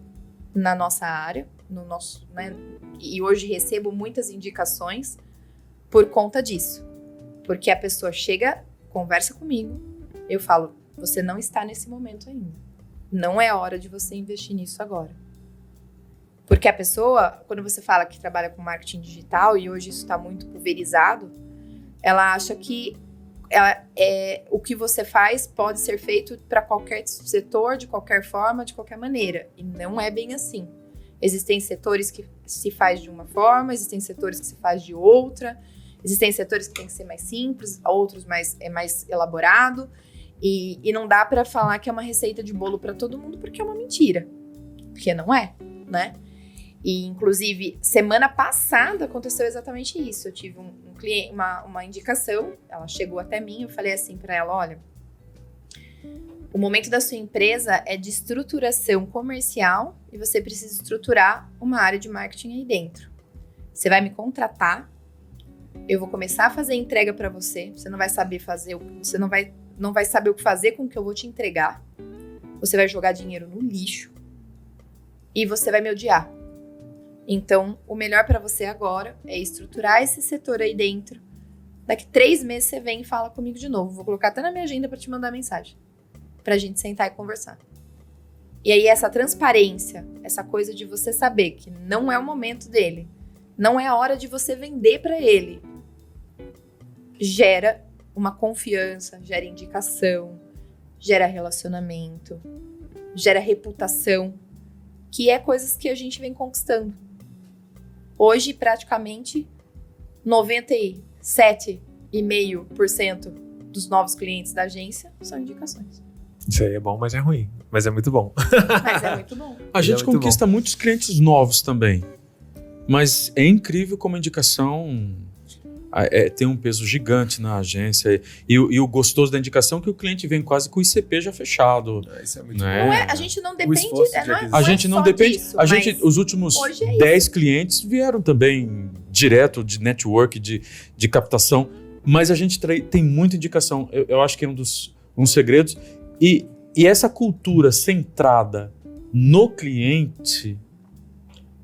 na nossa área, no nosso, né? E hoje recebo muitas indicações por conta disso. Porque a pessoa chega, conversa comigo, eu falo, você não está nesse momento ainda. Não é hora de você investir nisso agora. Porque a pessoa, quando você fala que trabalha com marketing digital, e hoje isso está muito pulverizado, ela acha que o que você faz pode ser feito para qualquer setor, de qualquer forma, de qualquer maneira. E não é bem assim. Existem setores que se faz de uma forma, existem setores que se faz de outra, existem setores que tem que ser mais simples, outros mais elaborado. E não dá para falar que é uma receita de bolo para todo mundo, porque é uma mentira. Porque não é, né? E, inclusive, semana passada aconteceu exatamente isso. Eu tive um cliente, uma indicação, ela chegou até mim, eu falei assim para ela, olha, o momento da sua empresa é de estruturação comercial e você precisa estruturar uma área de marketing aí dentro. Você vai me contratar, eu vou começar a fazer entrega para você, você não vai saber fazer, você não vai saber o que fazer com o que eu vou te entregar, você vai jogar dinheiro no lixo e você vai me odiar. Então, o melhor para você agora é estruturar esse setor aí dentro. Daqui 3 meses você vem e fala comigo de novo. Vou colocar até na minha agenda para te mandar mensagem. Pra gente sentar e conversar. E aí essa transparência, essa coisa de você saber que não é o momento dele, não é a hora de você vender para ele, gera uma confiança, gera indicação, gera relacionamento, gera reputação, que é coisas que a gente vem conquistando. Hoje, praticamente, 97,5% dos novos clientes da agência são indicações. Isso aí é bom, mas é ruim. Mas é muito bom. Mas é muito bom. A gente conquista muitos clientes novos também. Mas é incrível como a indicação tem um peso gigante na agência. E o gostoso da indicação é que o cliente vem quase com o ICP já fechado. Isso é muito bom. Não é, a gente não depende... A gente não depende... Disso, os últimos 10 clientes vieram também direto de network, de captação. Mas a gente tem muita indicação. Eu acho que é um dos segredos. E essa cultura centrada no cliente,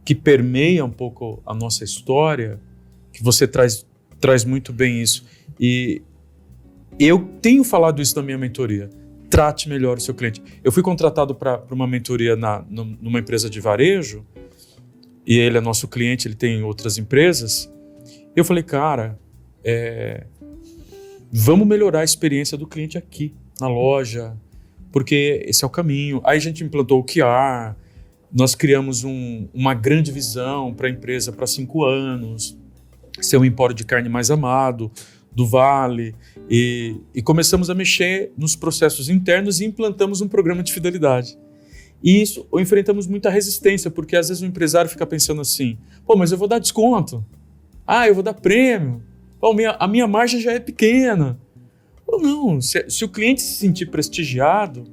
que permeia um pouco a nossa história, que você traz muito bem isso. E eu tenho falado isso na minha mentoria. Trate melhor o seu cliente. Eu fui contratado para uma mentoria numa empresa de varejo, e ele é nosso cliente, ele tem outras empresas. Eu falei, cara, vamos melhorar a experiência do cliente aqui, na loja, porque esse é o caminho. Aí a gente implantou o QR, nós criamos uma grande visão para a empresa para 5 anos, ser o empório de carne mais amado do Vale, e começamos a mexer nos processos internos e implantamos um programa de fidelidade. E isso enfrentamos muita resistência, porque às vezes o empresário fica pensando assim, pô, mas eu vou dar desconto, eu vou dar prêmio, a minha margem já é pequena. Ou não, se o cliente se sentir prestigiado,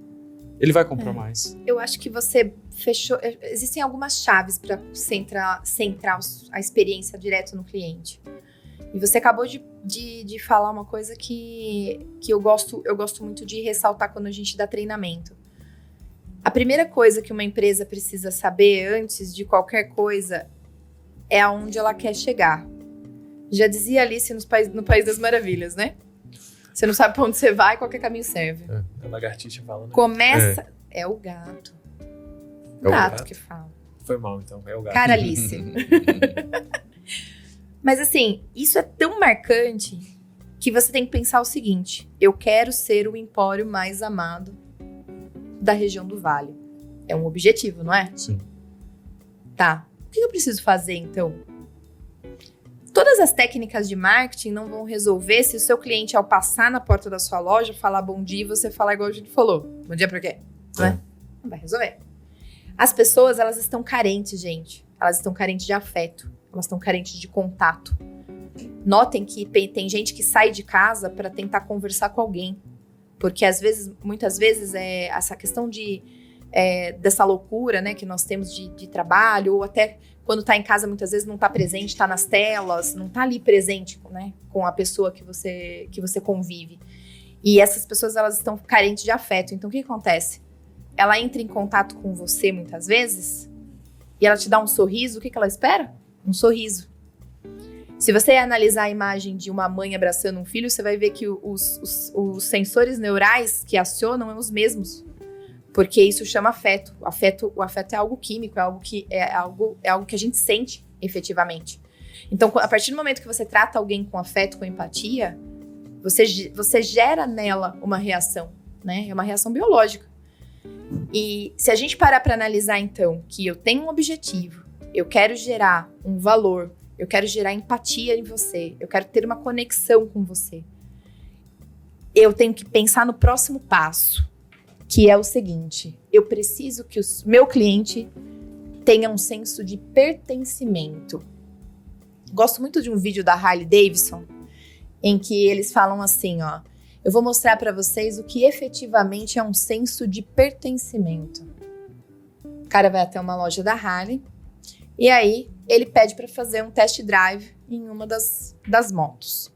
ele vai comprar mais. Eu acho que você fechou... Existem algumas chaves para centrar a experiência direto no cliente. E você acabou de falar uma coisa que eu gosto muito de ressaltar quando a gente dá treinamento. A primeira coisa que uma empresa precisa saber antes de qualquer coisa é aonde ela quer chegar. Já dizia Alice no País das Maravilhas, né? Você não sabe pra onde você vai, qualquer caminho serve. A lagartixa fala, né? Começa... É o gato. O gato que fala. Foi mal, então. É o gato. Cara, Alice. Mas assim, isso é tão marcante que você tem que pensar o seguinte. Eu quero ser o empório mais amado da região do Vale. É um objetivo, não é? Sim. Tá. O que eu preciso fazer, então? Todas as técnicas de marketing não vão resolver se o seu cliente, ao passar na porta da sua loja, falar bom dia e você falar igual a gente falou. Bom dia pra quê? Né? Não vai resolver. As pessoas, elas estão carentes, gente. Elas estão carentes de afeto. Elas estão carentes de contato. Notem que tem gente que sai de casa para tentar conversar com alguém. Porque muitas vezes, essa questão dessa loucura, né, que nós temos de trabalho, ou até quando tá em casa, muitas vezes não tá presente, tá nas telas, não tá ali presente, né, com a pessoa que você convive. E essas pessoas, elas estão carentes de afeto. Então, o que acontece? Ela entra em contato com você, muitas vezes, e ela te dá um sorriso. O que ela espera? Um sorriso. Se você analisar a imagem de uma mãe abraçando um filho, você vai ver que os sensores neurais que acionam são os mesmos. Porque isso chama afeto. O afeto é algo químico, é algo que a gente sente efetivamente. Então, a partir do momento que você trata alguém com afeto, com empatia, você gera nela uma reação, né? É uma reação biológica. E se a gente parar para analisar, então, que eu tenho um objetivo, eu quero gerar um valor, eu quero gerar empatia em você, eu quero ter uma conexão com você, eu tenho que pensar no próximo passo, que é o seguinte: eu preciso que o meu cliente tenha um senso de pertencimento. Gosto muito de um vídeo da Harley Davidson, em que eles falam assim, ó: eu vou mostrar para vocês o que efetivamente é um senso de pertencimento. O cara vai até uma loja da Harley e aí ele pede para fazer um test drive em uma das motos.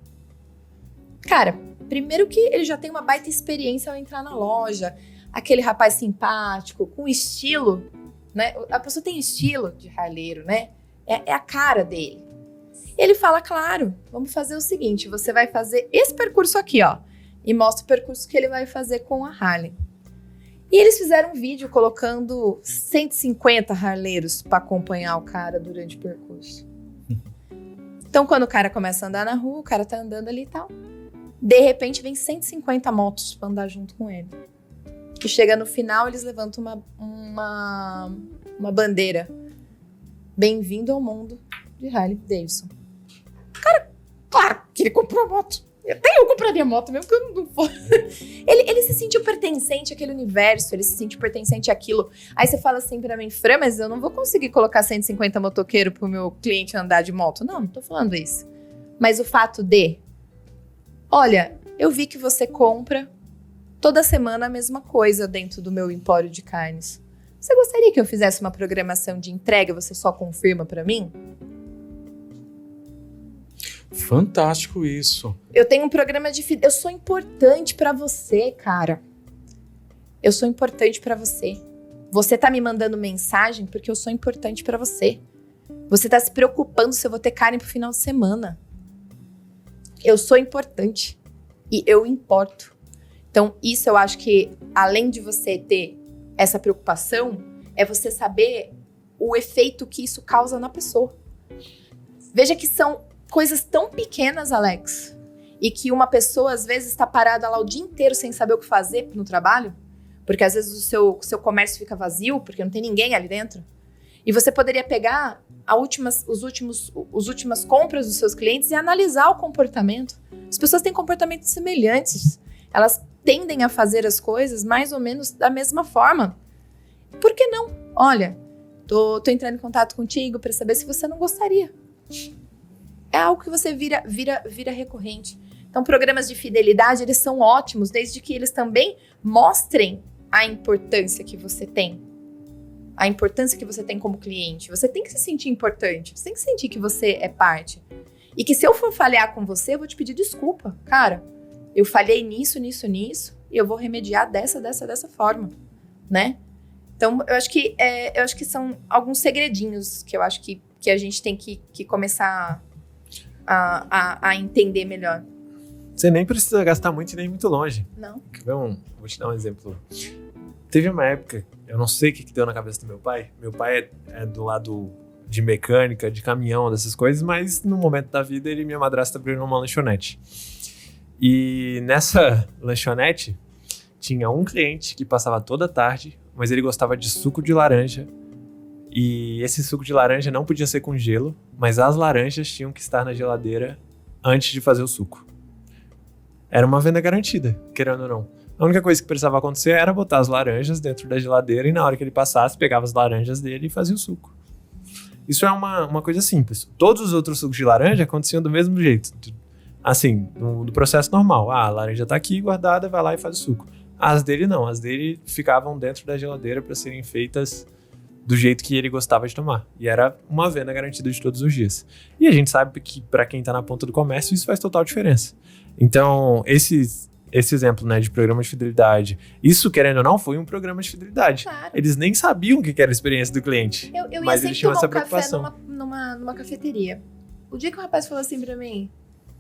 Cara, primeiro que ele já tem uma baita experiência ao entrar na loja, aquele rapaz simpático, com estilo, né? A pessoa tem estilo de harleiro, né? É a cara dele. Ele fala, claro, vamos fazer o seguinte, você vai fazer esse percurso aqui, ó, e mostra o percurso que ele vai fazer com a Harley. E eles fizeram um vídeo colocando 150 harleiros para acompanhar o cara durante o percurso. Então, quando o cara começa a andar na rua, o cara tá andando ali e tal, de repente vem 150 motos para andar junto com ele. E chega no final, eles levantam uma bandeira. Bem-vindo ao mundo de Harley Davidson. Cara, claro que ele comprou a moto. Até eu compraria a moto mesmo, que eu não for. Ele se sentiu pertencente àquele universo, ele se sentiu pertencente àquilo. Aí você fala assim pra mim, Fran, mas eu não vou conseguir colocar 150 motoqueiros pro meu cliente andar de moto. Não tô falando isso. Mas o fato de, olha, eu vi que você compra toda semana a mesma coisa dentro do meu empório de carnes. Você gostaria que eu fizesse uma programação de entrega, você só confirma pra mim? Fantástico isso. Eu tenho um programa de... Eu sou importante pra você, cara. Eu sou importante pra você. Você tá me mandando mensagem porque eu sou importante pra você. Você tá se preocupando se eu vou ter carne pro final de semana. Eu sou importante. E eu importo. Então, isso eu acho que, além de você ter essa preocupação, é você saber o efeito que isso causa na pessoa. Veja que são coisas tão pequenas, Alex, e que uma pessoa, às vezes, está parada lá o dia inteiro sem saber o que fazer no trabalho, porque, às vezes, o seu comércio fica vazio, porque não tem ninguém ali dentro. E você poderia pegar as últimas compras dos seus clientes e analisar o comportamento. As pessoas têm comportamentos semelhantes. Elas tendem a fazer as coisas mais ou menos da mesma forma. Por que não? Olha, tô entrando em contato contigo para saber se você não gostaria. É algo que você vira recorrente. Então, programas de fidelidade, eles são ótimos, desde que eles também mostrem a importância que você tem. A importância que você tem como cliente. Você tem que se sentir importante. Você tem que sentir que você é parte. E que se eu for falhar com você, eu vou te pedir desculpa. Cara, eu falhei nisso, e eu vou remediar dessa forma, né? Então, eu acho que são alguns segredinhos que eu acho que a gente tem que começar a entender melhor. Você nem precisa gastar muito e nem muito longe. Não. Vou te dar um exemplo. Teve uma época, eu não sei o que deu na cabeça do meu pai. Meu pai é do lado de mecânica, de caminhão, dessas coisas, mas no momento da vida ele e minha madrasta abriram uma lanchonete. E nessa lanchonete tinha um cliente que passava toda tarde, mas ele gostava de suco de laranja. E esse suco de laranja não podia ser com gelo, mas as laranjas tinham que estar na geladeira antes de fazer o suco. Era uma venda garantida, querendo ou não. A única coisa que precisava acontecer era botar as laranjas dentro da geladeira e na hora que ele passasse, pegava as laranjas dele e fazia o suco. Isso é uma coisa simples. Todos os outros sucos de laranja aconteciam do mesmo jeito. Assim, no processo normal. A laranja tá aqui guardada, vai lá e faz o suco. As dele não. As dele ficavam dentro da geladeira para serem feitas do jeito que ele gostava de tomar. E era uma venda garantida de todos os dias. E a gente sabe que para quem tá na ponta do comércio, isso faz total diferença. Então, esse exemplo, né, de programa de fidelidade, isso, querendo ou não, foi um programa de fidelidade. Claro. Eles nem sabiam o que era a experiência do cliente. Eu mas ia eles sempre tinham tomar essa um café preocupação. numa cafeteria. O dia que o rapaz falou assim pra mim,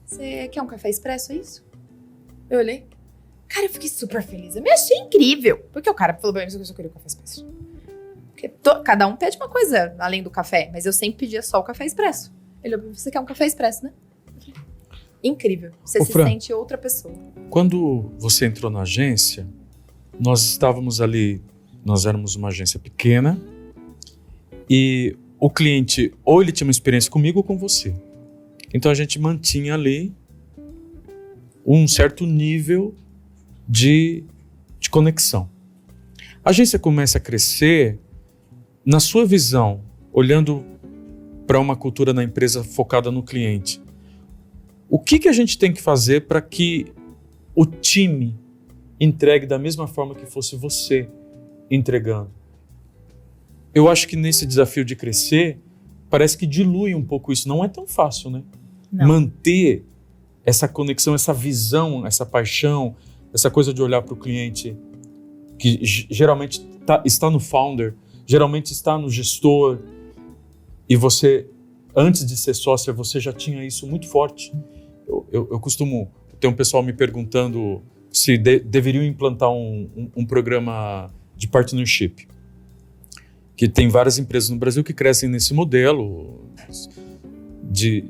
você quer um café expresso, é isso? Eu olhei. Cara, eu fiquei super feliz. Eu me achei incrível. Porque o cara falou pra mim que eu só queria um café expresso. Porque cada um pede uma coisa além do café. Mas eu sempre pedia só o café expresso. Ele falou, você quer um café expresso, né? Incrível. Você se Fran, sente outra pessoa. Quando você entrou na agência, nós estávamos ali, nós éramos uma agência pequena e o cliente ou ele tinha uma experiência comigo ou com você. Então a gente mantinha ali um certo nível de conexão. A agência começa a crescer, na sua visão, olhando para uma cultura na empresa focada no cliente. O que a gente tem que fazer para que o time entregue da mesma forma que fosse você entregando? Eu acho que nesse desafio de crescer, parece que dilui um pouco isso. Não é tão fácil, né? Não. Manter essa conexão, essa visão, essa paixão, essa coisa de olhar para o cliente, que geralmente está no founder, geralmente está no gestor, e você, antes de ser sócia, você já tinha isso muito forte. Eu costumo ter um pessoal me perguntando se deveriam implantar um programa de partnership, que tem várias empresas no Brasil que crescem nesse modelo de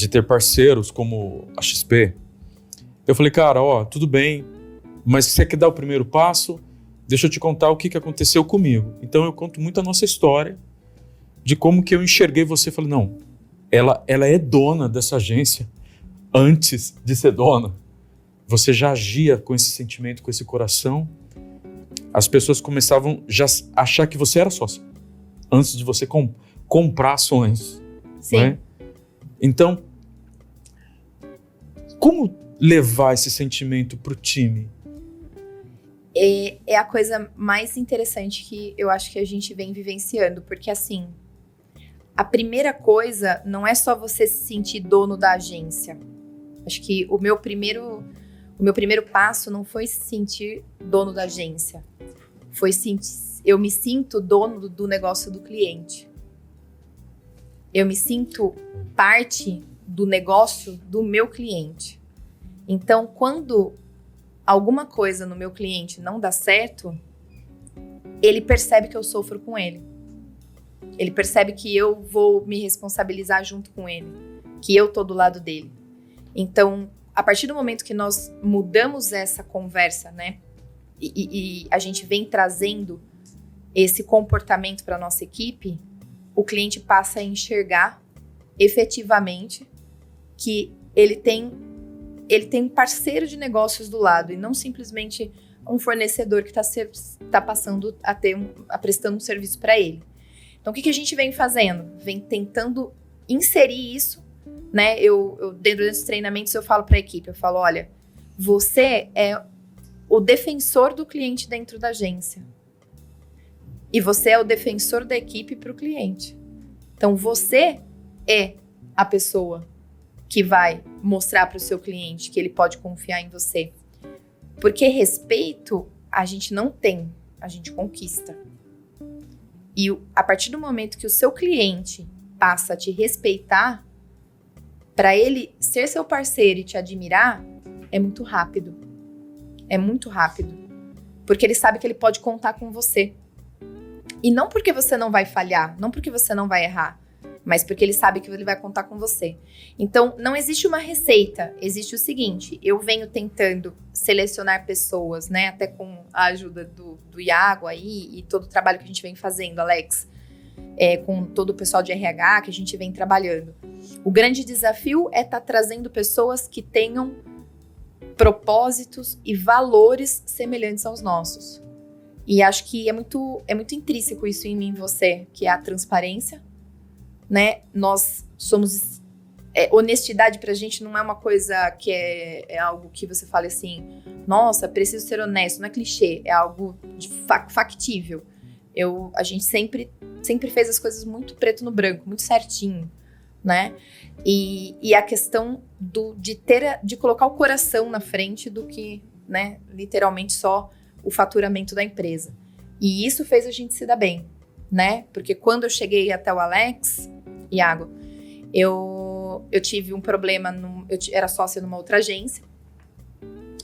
ter parceiros como a XP. Eu falei, cara, tudo bem, mas se você quer dar o primeiro passo, deixa eu te contar o que aconteceu comigo. Então eu conto muito a nossa história, de como que eu enxerguei você. Falei, não, ela é dona dessa agência antes de ser dona. Você já agia com esse sentimento, com esse coração. As pessoas começavam já a achar que você era sócia, antes de você comprar ações. Sim. Né? Então, como levar esse sentimento para o time? É a coisa mais interessante que eu acho que a gente vem vivenciando, porque assim, a primeira coisa não é só você se sentir dono da agência. Acho que o meu primeiro passo não foi se sentir dono da agência, foi eu me sinto dono do negócio do cliente. Eu me sinto parte do negócio do meu cliente. Então, quando alguma coisa no meu cliente não dá certo, ele percebe que eu sofro com ele. Ele percebe que eu vou me responsabilizar junto com ele, que eu tô do lado dele. Então, a partir do momento que nós mudamos essa conversa, né, e a gente vem trazendo esse comportamento para nossa equipe, o cliente passa a enxergar efetivamente que ele tem um parceiro de negócios do lado e não simplesmente um fornecedor que está passando a prestando um serviço para ele. Então, o que a gente vem fazendo? Vem tentando inserir isso, né? Eu dentro desses treinamentos, eu falo para a equipe, eu falo, olha, você é o defensor do cliente dentro da agência. E você é o defensor da equipe para o cliente. Então, você é a pessoa que vai mostrar para o seu cliente que ele pode confiar em você. Porque respeito a gente não tem, a gente conquista. E a partir do momento que o seu cliente passa a te respeitar, para ele ser seu parceiro e te admirar, é muito rápido. É muito rápido. Porque ele sabe que ele pode contar com você. E não porque você não vai falhar, não porque você não vai errar, mas porque ele sabe que ele vai contar com você. Então, não existe uma receita, existe o seguinte, eu venho tentando selecionar pessoas, né, até com a ajuda do Iago aí e todo o trabalho que a gente vem fazendo, Alex, com todo o pessoal de RH que a gente vem trabalhando. O grande desafio é estar trazendo pessoas que tenham propósitos e valores semelhantes aos nossos. E acho que é muito intrínseco isso em mim e você, que é a transparência, né? Nós somos... honestidade pra gente não é uma coisa que é algo que você fala assim, nossa, preciso ser honesto, não é clichê, é algo factível. A gente sempre fez as coisas muito preto no branco, muito certinho, né? E a questão de colocar o coração na frente do que né, literalmente só o faturamento da empresa. E isso fez a gente se dar bem, né? Porque quando eu cheguei até o Alex, Iago, eu tive um problema, eu era sócia numa outra agência,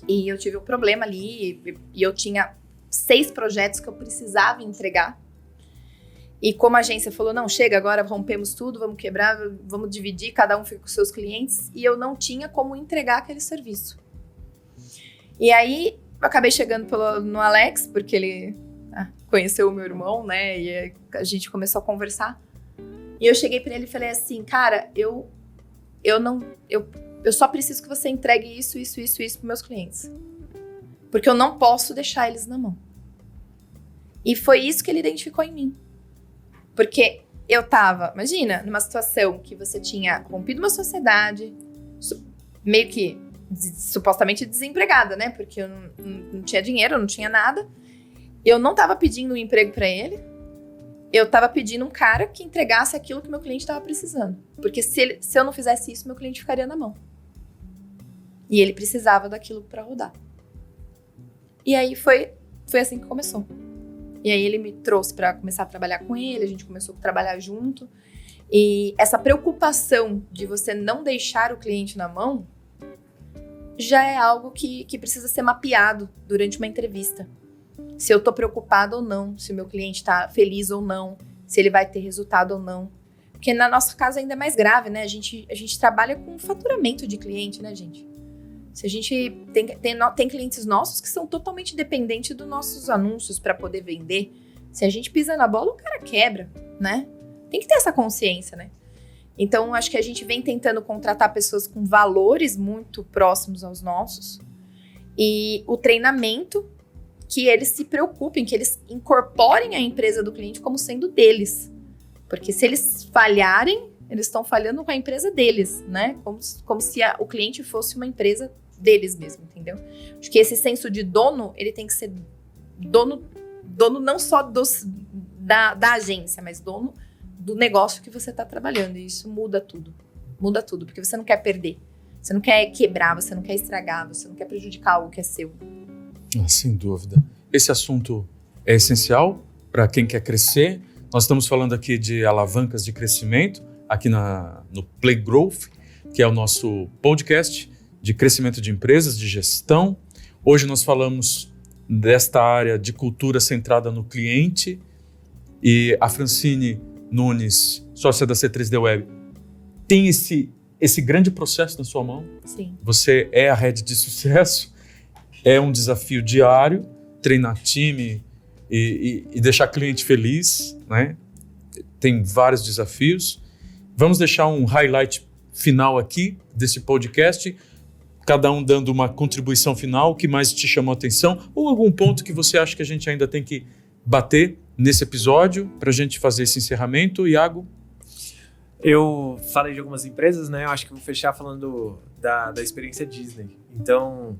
e eu tive um problema ali, e eu tinha 6 projetos que eu precisava entregar. E como a agência falou, não, chega, agora rompemos tudo, vamos quebrar, vamos dividir, cada um fica com seus clientes, e eu não tinha como entregar aquele serviço. E aí, eu acabei chegando no Alex, porque ele conheceu o meu irmão, né, e a gente começou a conversar. E eu cheguei pra ele e falei assim, cara, eu só preciso que você entregue isso pros meus clientes. Porque eu não posso deixar eles na mão. E foi isso que ele identificou em mim. Porque eu tava, imagina, numa situação que você tinha rompido uma sociedade, meio que supostamente desempregada, né? Porque eu não tinha dinheiro, eu não tinha nada. Eu não tava pedindo um emprego pra ele. Eu tava pedindo um cara que entregasse aquilo que meu cliente tava precisando. Porque se eu não fizesse isso, meu cliente ficaria na mão. E ele precisava daquilo pra rodar. E aí foi assim que começou. E aí ele me trouxe para começar a trabalhar com ele, a gente começou a trabalhar junto. E essa preocupação de você não deixar o cliente na mão já é algo que precisa ser mapeado durante uma entrevista. Se eu tô preocupada ou não, se o meu cliente tá feliz ou não, se ele vai ter resultado ou não. Porque na nossa casa ainda é mais grave, né? A gente trabalha com faturamento de cliente, né, gente? Se a gente tem clientes nossos que são totalmente dependentes dos nossos anúncios para poder vender. Se a gente pisa na bola, o cara quebra, né? Tem que ter essa consciência, né? Então, acho que a gente vem tentando contratar pessoas com valores muito próximos aos nossos. E o treinamento, que eles se preocupem, que eles incorporem a empresa do cliente como sendo deles. Porque se eles falharem, eles estão falhando com a empresa deles, né? Como se o cliente fosse uma empresa deles mesmo, entendeu? Acho que esse senso de dono, ele tem que ser dono não só da agência, mas dono do negócio que você está trabalhando. E isso muda tudo. Muda tudo, porque você não quer perder. Você não quer quebrar, você não quer estragar, você não quer prejudicar algo que é seu. Sem dúvida. Esse assunto é essencial para quem quer crescer. Nós estamos falando aqui de alavancas de crescimento, aqui no Play Growth, que é o nosso podcast de crescimento de empresas, de gestão. Hoje nós falamos desta área de cultura centrada no cliente, e a Francine Nunes, sócia da C3D Web, tem esse grande processo na sua mão. Sim. Você é a head de sucesso, é um desafio diário, treinar time e deixar cliente feliz, né? Tem vários desafios. Vamos deixar um highlight final aqui desse podcast, cada um dando uma contribuição final, o que mais te chamou a atenção, ou algum ponto que você acha que a gente ainda tem que bater nesse episódio para a gente fazer esse encerramento. Iago? Eu falei de algumas empresas, né? Eu acho que vou fechar falando da experiência Disney. Então,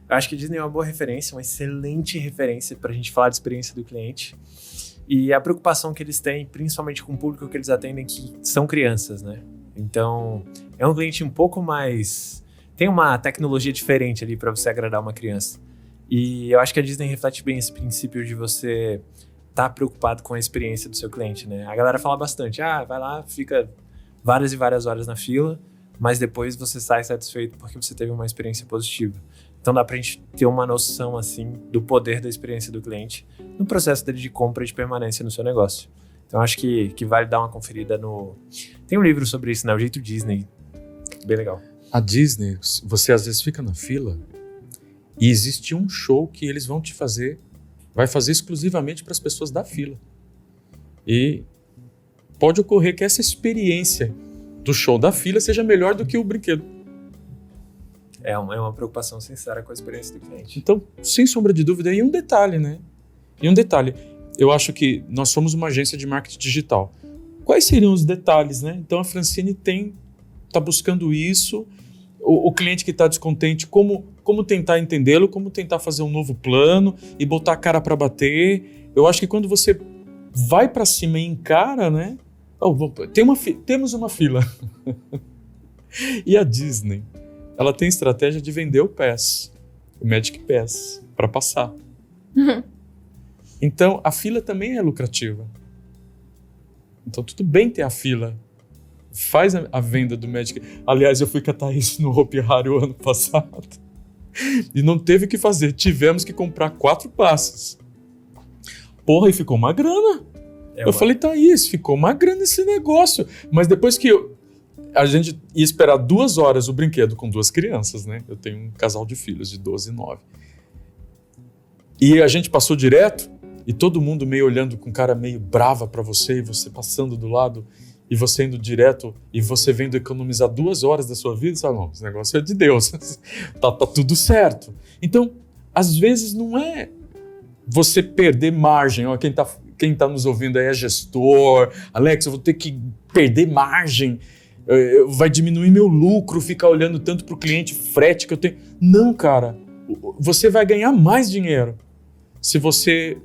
eu acho que a Disney é uma boa referência, uma excelente referência para a gente falar de experiência do cliente. E a preocupação que eles têm, principalmente com o público que eles atendem, que são crianças, né? Então, é um cliente um pouco mais... Tem uma tecnologia diferente ali para você agradar uma criança. E eu acho que a Disney reflete bem esse princípio de você estar preocupado com a experiência do seu cliente, né? A galera fala bastante, vai lá, fica várias e várias horas na fila, mas depois você sai satisfeito porque você teve uma experiência positiva. Então dá pra gente ter uma noção, assim, do poder da experiência do cliente no processo dele de compra e de permanência no seu negócio. Então acho que vale dar uma conferida no... Tem um livro sobre isso, né? O Jeito Disney. Bem legal. A Disney, você às vezes fica na fila e existe um show que eles vão te fazer, vai fazer exclusivamente para as pessoas da fila. E pode ocorrer que essa experiência do show da fila seja melhor do que o brinquedo. É uma preocupação sincera com a experiência do cliente. Então, sem sombra de dúvida, e um detalhe, né? Eu acho que nós somos uma agência de marketing digital. Quais seriam os detalhes, né? Então a Francine está buscando isso, o cliente que está descontente, como tentar entendê-lo, como tentar fazer um novo plano e botar a cara para bater. Eu acho que quando você vai para cima e encara, né? Temos uma fila. E a Disney, ela tem estratégia de vender o PAS. o Magic Pass para passar. Então, a fila também é lucrativa. Então, tudo bem ter a fila. Faz a venda do Magic. Aliás, eu fui catar isso no Hopi Hari o ano passado. E não teve o que fazer. Tivemos que comprar 4 passes. Porra, e ficou uma grana. Eu falei, Thaís, ficou uma grana esse negócio. Mas depois que a gente ia esperar 2 horas o brinquedo com 2 crianças, né? Eu tenho um casal de filhos de 12 e 9. E a gente passou direto e todo mundo meio olhando com cara meio brava pra você e você passando do lado e você indo direto e você vendo economizar 2 horas da sua vida. Sabe, não, esse negócio é de Deus. tá tudo certo. Então, às vezes não é você perder margem. Ó, quem tá nos ouvindo aí é gestor. Alex, eu vou ter que perder margem. Vai diminuir meu lucro ficar olhando tanto para o cliente, frete que eu tenho. Não, cara. Você vai ganhar mais dinheiro se você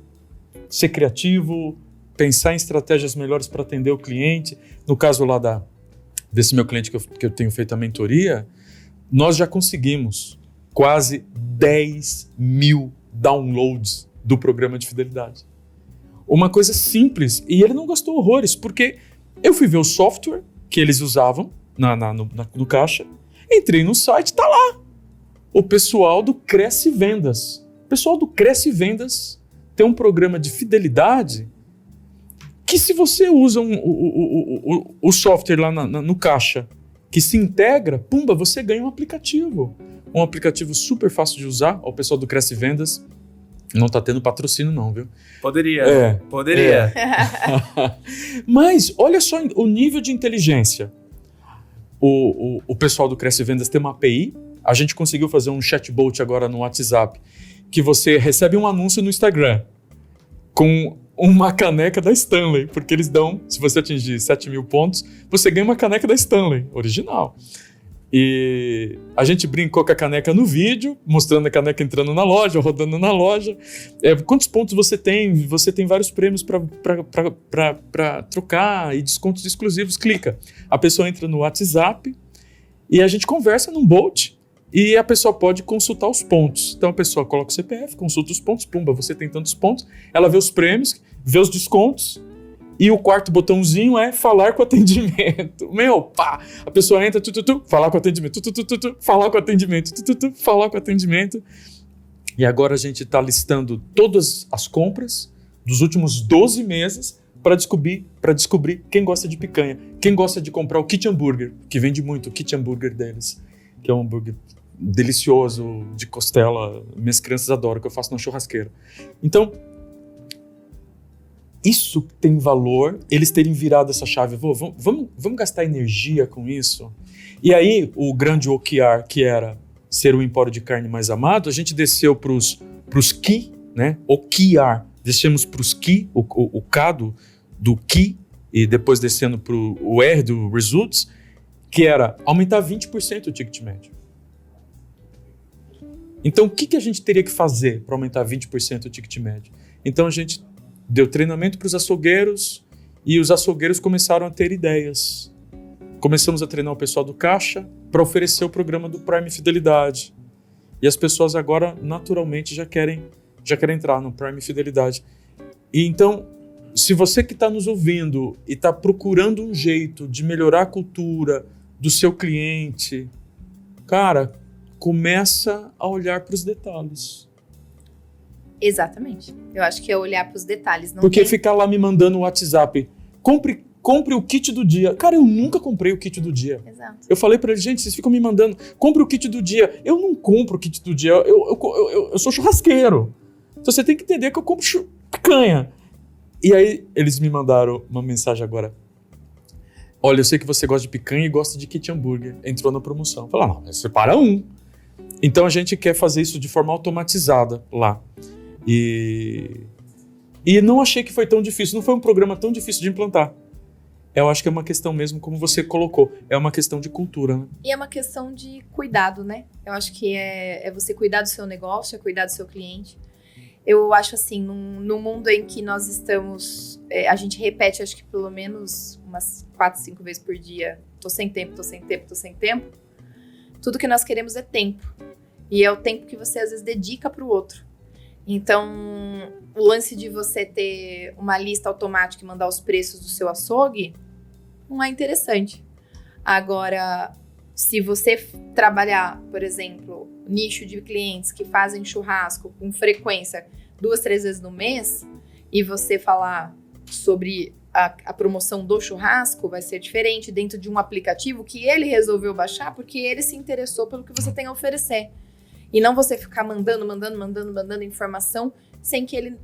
ser criativo, pensar em estratégias melhores para atender o cliente. No caso lá desse meu cliente que eu tenho feito a mentoria, nós já conseguimos quase 10 mil downloads do programa de fidelidade. Uma coisa simples. E ele não gastou horrores, porque eu fui ver o software que eles usavam no caixa, entrei no site, tá lá. O pessoal do Cresce Vendas. O pessoal do Cresce Vendas tem um programa de fidelidade que, se você usa o software lá no caixa, que se integra, pumba, você ganha um aplicativo. Um aplicativo super fácil de usar. O pessoal do Cresce Vendas não tá tendo patrocínio não, viu? Poderia. Mas olha só o nível de inteligência. O pessoal do Cresce Vendas tem uma API. A gente conseguiu fazer um chatbot agora no WhatsApp, que você recebe um anúncio no Instagram com uma caneca da Stanley, porque eles dão, se você atingir 7 mil pontos, você ganha uma caneca da Stanley, original. E a gente brincou com a caneca no vídeo, mostrando a caneca entrando na loja, rodando na loja. Quantos pontos você tem? Você tem vários prêmios para trocar e descontos exclusivos. Clica. A pessoa entra no WhatsApp e a gente conversa num bot e a pessoa pode consultar os pontos. Então a pessoa coloca o CPF, consulta os pontos, pumba, você tem tantos pontos. Ela vê os prêmios, vê os descontos. E o quarto botãozinho é falar com atendimento. Pá! A pessoa entra, falar com atendimento, falar com atendimento, falar com atendimento. E agora a gente está listando todas as compras dos últimos 12 meses para descobrir quem gosta de picanha, quem gosta de comprar o kit hambúrguer, que vende muito o kit hambúrguer deles, que é um hambúrguer delicioso, de costela. Minhas crianças adoram, que eu faço na churrasqueira. Então, isso tem valor, eles terem virado essa chave. Vamos gastar energia com isso? E aí, o grande OKR, que era ser o empório de carne mais amado, a gente desceu para os Key, né? OKR. Descemos para os Key, o K do Key, e depois descendo para o R do Results, que era aumentar 20% o ticket médio. Então, o que a gente teria que fazer para aumentar 20% o ticket médio? Então, a gente deu treinamento para os açougueiros e os açougueiros começaram a ter ideias. Começamos a treinar o pessoal do caixa para oferecer o programa do Prime Fidelidade. E as pessoas agora, naturalmente, já querem entrar no Prime Fidelidade. E então, se você que está nos ouvindo e está procurando um jeito de melhorar a cultura do seu cliente, cara, começa a olhar para os detalhes. Exatamente. Eu acho que é olhar para os detalhes. Porque ficar lá me mandando o WhatsApp, compre o kit do dia. Cara, eu nunca comprei o kit do dia. Exato. Eu falei pra eles, gente, vocês ficam me mandando, compre o kit do dia. Eu não compro o kit do dia, eu sou churrasqueiro. Então você tem que entender que eu compro picanha. E aí eles me mandaram uma mensagem agora. Olha, eu sei que você gosta de picanha e gosta de kit hambúrguer. Entrou na promoção. Eu falei, não, separa um. Então a gente quer fazer isso de forma automatizada lá. E não achei que foi tão difícil, não foi um programa tão difícil de implantar. Eu acho que é uma questão mesmo, como você colocou, é uma questão de cultura, né? E é uma questão de cuidado, né? Eu acho que é você cuidar do seu negócio, é cuidar do seu cliente. Eu acho assim, num mundo em que nós estamos, a gente repete, acho que pelo menos umas 4, 5 vezes por dia, tô sem tempo, tudo que nós queremos é tempo. E é o tempo que você, às vezes, dedica para o outro. Então, o lance de você ter uma lista automática e mandar os preços do seu açougue não é interessante. Agora, se você trabalhar, por exemplo, nicho de clientes que fazem churrasco com frequência 2, 3 vezes no mês, e você falar sobre a promoção do churrasco, vai ser diferente dentro de um aplicativo que ele resolveu baixar porque ele se interessou pelo que você tem a oferecer. E não você ficar mandando informação sem que ele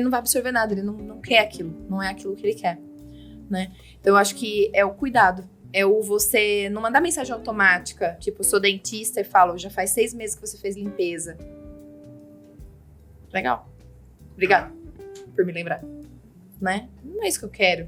não vai absorver nada, ele não quer aquilo, não é aquilo que ele quer, né? Então eu acho que é o cuidado, é o você não mandar mensagem automática, tipo, sou dentista e falo, já faz 6 meses que você fez limpeza. Legal, obrigado por me lembrar, né? Não é isso que eu quero.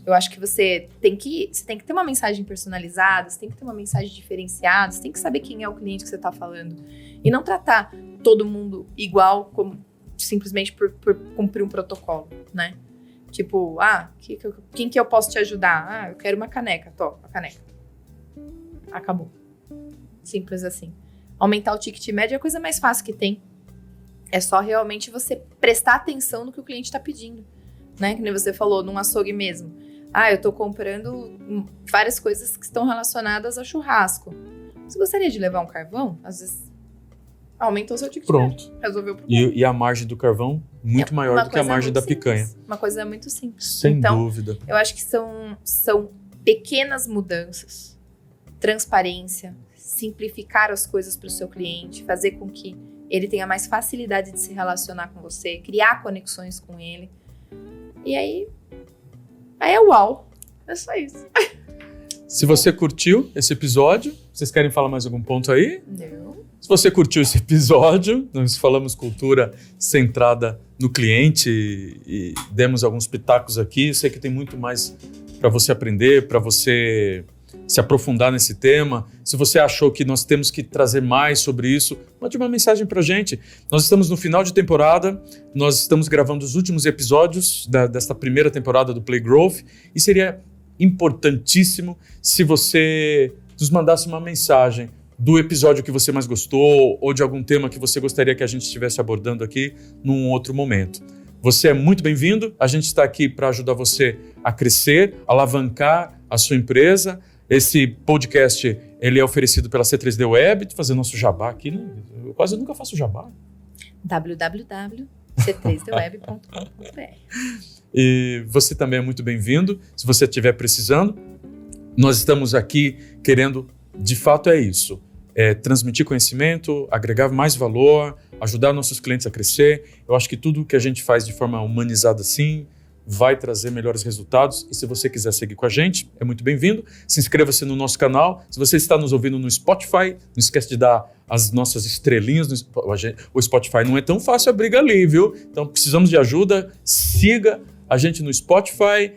Eu acho que você tem que ter uma mensagem personalizada, você tem que ter uma mensagem diferenciada, você tem que saber quem é o cliente que você está falando. E não tratar todo mundo igual, como simplesmente por cumprir um protocolo, né? Tipo, quem que eu posso te ajudar? Eu quero uma caneca. Tô, a caneca. Acabou. Simples assim. Aumentar o ticket médio é a coisa mais fácil que tem. É só realmente você prestar atenção no que o cliente está pedindo, né? Que nem você falou, num açougue mesmo. Eu tô comprando várias coisas que estão relacionadas a churrasco. Você gostaria de levar um carvão? Às vezes aumentou o seu ticket. Pronto. Resolveu o problema. E a margem do carvão muito maior do que a margem da picanha. Uma coisa muito simples. Sem dúvida. Eu acho que são pequenas mudanças. Transparência, simplificar as coisas para o seu cliente, fazer com que ele tenha mais facilidade de se relacionar com você, criar conexões com ele. E aí é uau. É só isso. Se você curtiu esse episódio, vocês querem falar mais algum ponto aí? Não. Se você curtiu esse episódio, nós falamos cultura centrada no cliente e demos alguns pitacos aqui. Eu sei que tem muito mais para você aprender, para você se aprofundar nesse tema. Se você achou que nós temos que trazer mais sobre isso, mande uma mensagem para a gente. Nós estamos no final de temporada, nós estamos gravando os últimos episódios desta primeira temporada do Play Growth e seria importantíssimo se você nos mandasse uma mensagem do episódio que você mais gostou ou de algum tema que você gostaria que a gente estivesse abordando aqui num outro momento. Você é muito bem-vindo, a gente está aqui para ajudar você a crescer, alavancar a sua empresa. Esse podcast ele é oferecido pela C3D Web, de fazer nosso jabá aqui, né? Eu quase nunca faço jabá. www.c3dweb.com.br. E você também é muito bem-vindo, se você estiver precisando. Nós estamos aqui querendo, de fato é isso, transmitir conhecimento, agregar mais valor, ajudar nossos clientes a crescer. Eu acho que tudo que a gente faz de forma humanizada assim vai trazer melhores resultados. E se você quiser seguir com a gente, é muito bem-vindo. Se inscreva-se no nosso canal. Se você está nos ouvindo no Spotify, não esquece de dar as nossas estrelinhas. O Spotify não é tão fácil abrir ali, viu? Então precisamos de ajuda. Siga a gente no Spotify.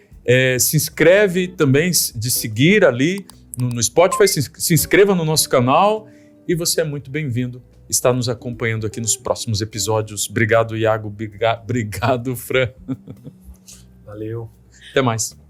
Se inscreve também de seguir ali no Spotify. Se inscreva no nosso canal. E você é muito bem-vindo. Está nos acompanhando aqui nos próximos episódios. Obrigado, Iago. Obrigado, Fran. Valeu. Até mais.